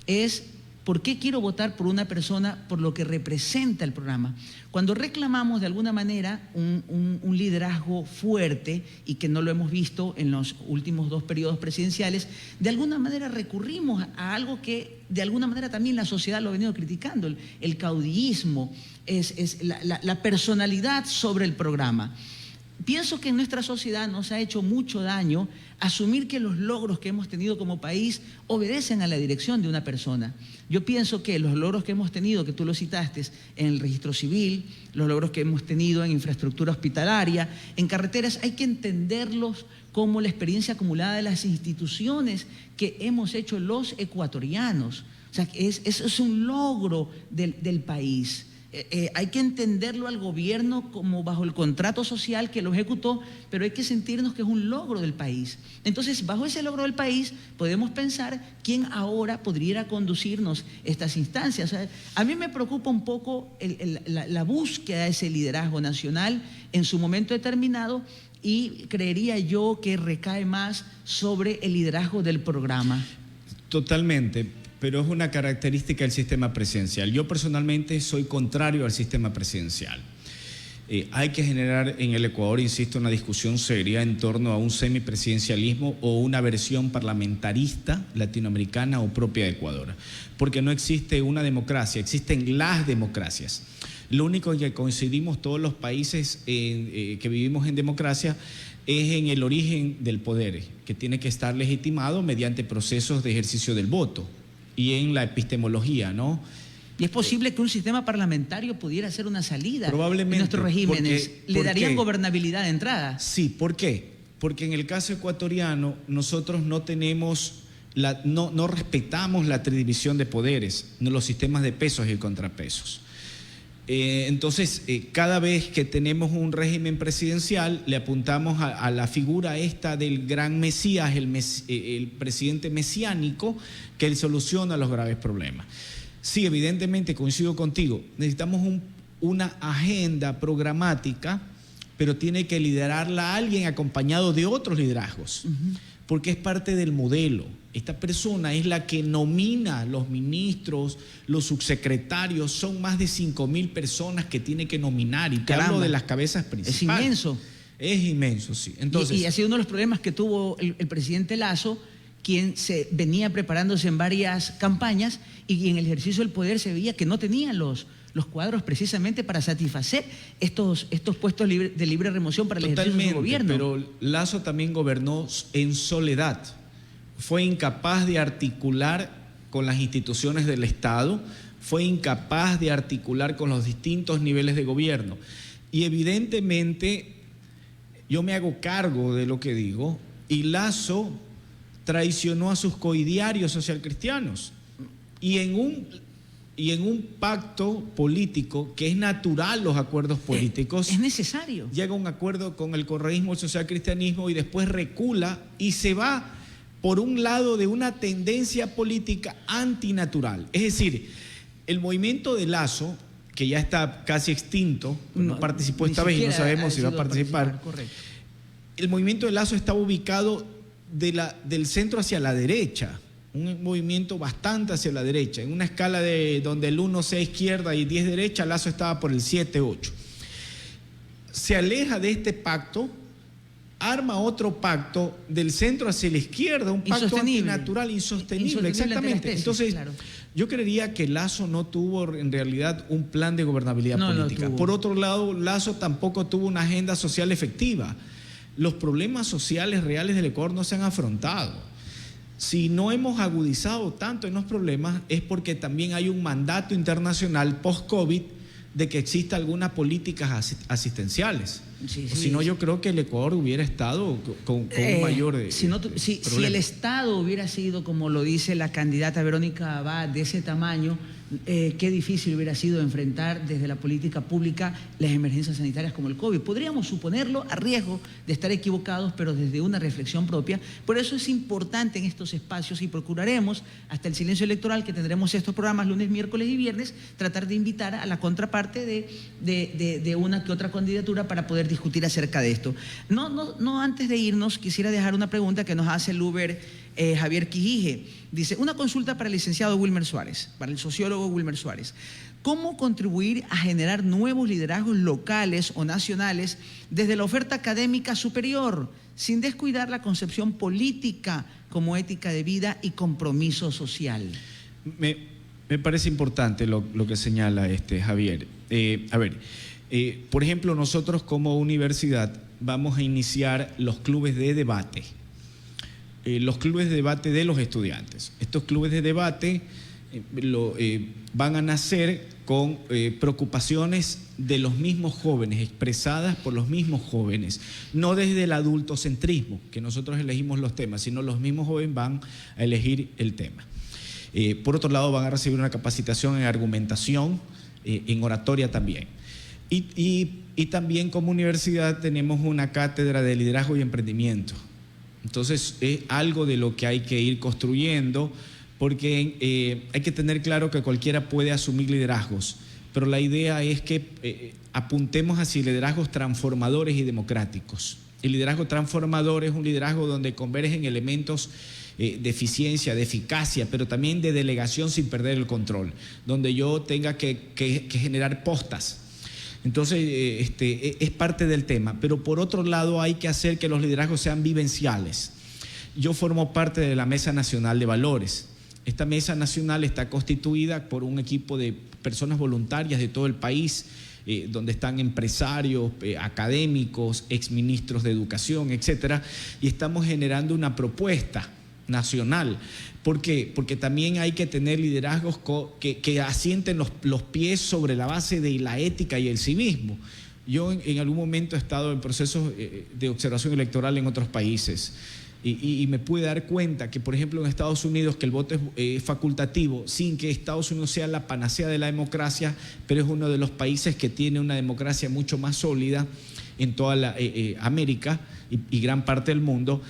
es por qué quiero votar por una persona por lo que representa el programa. Cuando reclamamos de alguna manera un liderazgo fuerte y que no lo hemos visto en los últimos 2 periodos presidenciales, de alguna manera recurrimos a algo que de alguna manera también la sociedad lo ha venido criticando, el caudillismo, es la personalidad sobre el programa. Pienso que en nuestra sociedad nos ha hecho mucho daño asumir que los logros que hemos tenido como país obedecen a la dirección de una persona. Yo pienso que los logros que hemos tenido, que tú lo citaste, en el registro civil, los logros que hemos tenido en infraestructura hospitalaria, en carreteras, hay que entenderlos como la experiencia acumulada de las instituciones que hemos hecho los ecuatorianos. O sea, eso es un logro del país. Hay que entenderlo al gobierno como bajo el contrato social que lo ejecutó, pero hay que sentirnos que es un logro del país. Entonces, bajo ese logro del país, podemos pensar quién ahora podría conducirnos estas instancias. O sea, a mí me preocupa un poco la búsqueda de ese liderazgo nacional en su momento determinado, y creería yo que recae más sobre el liderazgo del programa. Totalmente. Pero es una característica del sistema presidencial. Yo personalmente soy contrario al sistema presidencial. Hay que generar en el Ecuador, insisto, una discusión seria en torno a un semipresidencialismo o una versión parlamentarista latinoamericana o propia de Ecuador. Porque no existe una democracia, existen las democracias. Lo único en que coincidimos todos los países que vivimos en democracia es en el origen del poder, que tiene que estar legitimado mediante procesos de ejercicio del voto. Y en la epistemología, ¿no? Y es posible que un sistema parlamentario pudiera ser una salida probablemente, en nuestros regímenes. ¿Le darían gobernabilidad de entrada? Sí, ¿por qué? Porque en el caso ecuatoriano nosotros no tenemos, no respetamos la división de poderes, no los sistemas de pesos y contrapesos. Entonces, cada vez que tenemos un régimen presidencial, le apuntamos a la figura esta del gran Mesías, el presidente mesiánico, que él soluciona los graves problemas. Sí, evidentemente coincido contigo, necesitamos una agenda programática, pero tiene que liderarla alguien acompañado de otros liderazgos, porque es parte del modelo. Esta persona es la que nomina los ministros, los subsecretarios, son más de 5.000 personas que tiene que nominar, y te hablo de las cabezas principales. Es inmenso. Es inmenso, sí. Entonces, y ha sido uno de los problemas que tuvo el presidente Lasso, quien se venía preparándose en varias campañas y en el ejercicio del poder se veía que no tenía los cuadros precisamente para satisfacer estos puestos de libre remoción para el ejercicio de su gobierno. Pero Lasso también gobernó en soledad. Fue incapaz de articular con las instituciones del Estado, fue incapaz de articular con los distintos niveles de gobierno. Y evidentemente, yo me hago cargo de lo que digo, y Lasso traicionó a sus coidiarios socialcristianos. Y en un pacto político, que es natural los acuerdos políticos, es necesario. Llega a un acuerdo con el correísmo, el socialcristianismo, y después recula y se va por un lado de una tendencia política antinatural. Es decir, el movimiento de Lasso, que ya está casi extinto, no participó esta vez y no sabemos si va a participar. Correcto. El movimiento de Lasso estaba ubicado del centro hacia la derecha, un movimiento bastante hacia la derecha, en una escala donde el 1 sea izquierda y 10 derecha, Lasso estaba por el 7-8. Se aleja de este pacto, arma otro pacto del centro hacia la izquierda, un pacto antinatural, insostenible, exactamente. Tesis, entonces, claro. Yo creería que Lasso no tuvo en realidad un plan de gobernabilidad política. Por otro lado, Lasso tampoco tuvo una agenda social efectiva. Los problemas sociales reales del Ecuador no se han afrontado. Si no hemos agudizado tanto en los problemas es porque también hay un mandato internacional post-COVID de que exista algunas políticas asistenciales. Si no, yo creo que el Ecuador hubiera estado con un mayor si el Estado hubiera sido, como lo dice la candidata Verónica Abad, de ese tamaño, qué difícil hubiera sido enfrentar desde la política pública las emergencias sanitarias como el COVID. Podríamos suponerlo a riesgo de estar equivocados, pero desde una reflexión propia. Por eso es importante en estos espacios, y procuraremos, hasta el silencio electoral, que tendremos estos programas lunes, miércoles y viernes, tratar de invitar a la contraparte de una que otra candidatura para poder discutir acerca de esto. No antes de irnos, quisiera dejar una pregunta que nos hace el Uber Javier Quijije. Dice, una consulta para el licenciado Wilmer Suárez, para el sociólogo Wilmer Suárez. ¿Cómo contribuir a generar nuevos liderazgos locales o nacionales desde la oferta académica superior, sin descuidar la concepción política como ética de vida y compromiso social? Me parece importante lo que señala Javier. Por ejemplo, nosotros como universidad vamos a iniciar los clubes de debate. Los clubes de debate de los estudiantes. Estos clubes de debate van a nacer con preocupaciones de los mismos jóvenes, expresadas por los mismos jóvenes, no desde el adultocentrismo, que nosotros elegimos los temas, sino los mismos jóvenes van a elegir el tema. Por otro lado, van a recibir una capacitación en argumentación, en oratoria también. Y también como universidad tenemos una cátedra de liderazgo y emprendimiento. Entonces es algo de lo que hay que ir construyendo, porque hay que tener claro que cualquiera puede asumir liderazgos, pero la idea es que apuntemos hacia liderazgos transformadores y democráticos. El liderazgo transformador es un liderazgo donde convergen elementos de eficiencia, de eficacia, pero también de delegación sin perder el control, donde yo tenga que generar postas. Entonces, es parte del tema, pero por otro lado hay que hacer que los liderazgos sean vivenciales. Yo formo parte de la Mesa Nacional de Valores. Esta Mesa Nacional está constituida por un equipo de personas voluntarias de todo el país, donde están empresarios, académicos, exministros de educación, etcétera, y estamos generando una propuesta nacional. ¿Por qué? Porque también hay que tener liderazgos que asienten los pies sobre la base de la ética y el civismo. Yo en algún momento he estado en procesos de observación electoral en otros países y me pude dar cuenta que, por ejemplo, en Estados Unidos, que el voto es facultativo, sin que Estados Unidos sea la panacea de la democracia, pero es uno de los países que tiene una democracia mucho más sólida en toda la América y gran parte del mundo.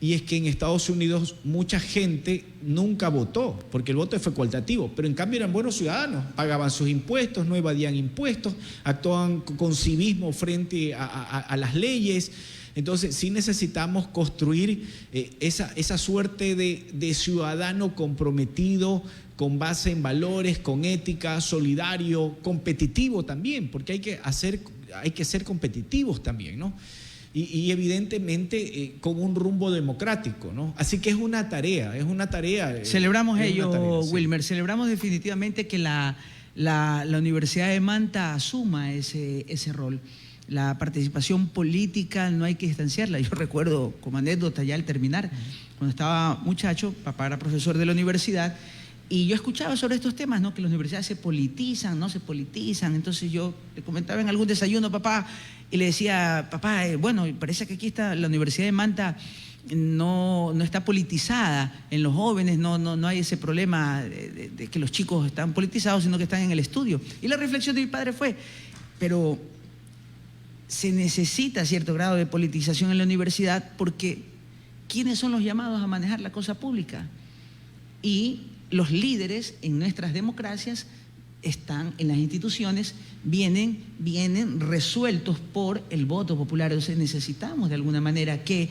Y es que en Estados Unidos mucha gente nunca votó, porque el voto es facultativo, pero en cambio eran buenos ciudadanos, pagaban sus impuestos, no evadían impuestos, actuaban con civismo frente a las leyes. Entonces sí necesitamos construir esa suerte de ciudadano comprometido, con base en valores, con ética, solidario, competitivo también, porque hay que ser competitivos también, ¿no? Y evidentemente con un rumbo democrático, ¿no? Así que es una tarea. Celebramos ello, Wilmer, celebramos definitivamente que la Universidad de Manta asuma ese rol. La participación política no hay que distanciarla. Yo recuerdo como anécdota ya al terminar, cuando estaba muchacho, papá era profesor de la universidad, y yo escuchaba sobre estos temas, ¿no? Que las universidades se politizan, no se politizan. Entonces yo le comentaba en algún desayuno, papá, y le decía, papá, bueno, parece que aquí está la Universidad de Manta, no está politizada en los jóvenes, no hay ese problema de que los chicos están politizados, sino que están en el estudio. Y la reflexión de mi padre fue, pero se necesita cierto grado de politización en la universidad, porque ¿quiénes son los llamados a manejar la cosa pública? Y los líderes en nuestras democracias están en las instituciones, vienen resueltos por el voto popular. Entonces necesitamos de alguna manera que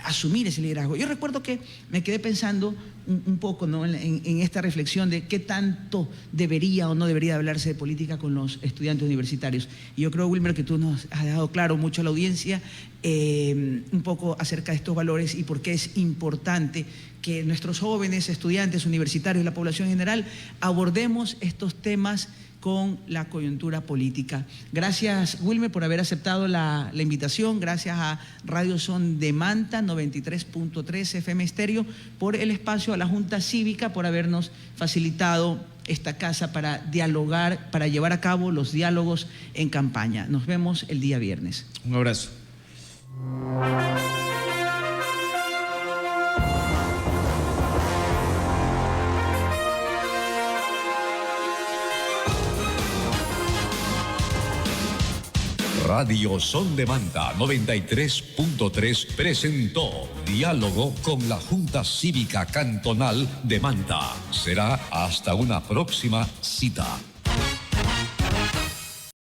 asumir ese liderazgo. Yo recuerdo que me quedé pensando un poco, ¿no? en esta reflexión de qué tanto debería o no debería hablarse de política con los estudiantes universitarios. Y yo creo, Wilmer, que tú nos has dejado claro mucho a la audiencia un poco acerca de estos valores y por qué es importante que nuestros jóvenes, estudiantes universitarios y la población en general abordemos estos temas con la coyuntura política. Gracias, Wilmer, por haber aceptado la invitación. Gracias a Radio Son de Manta, 93.3 FM Estéreo, por el espacio, a la Junta Cívica, por habernos facilitado esta casa para dialogar, para llevar a cabo los diálogos en campaña. Nos vemos el día viernes. Un abrazo. Radio Son de Manta 93.3 presentó Diálogo con la Junta Cívica Cantonal de Manta. Será hasta una próxima cita.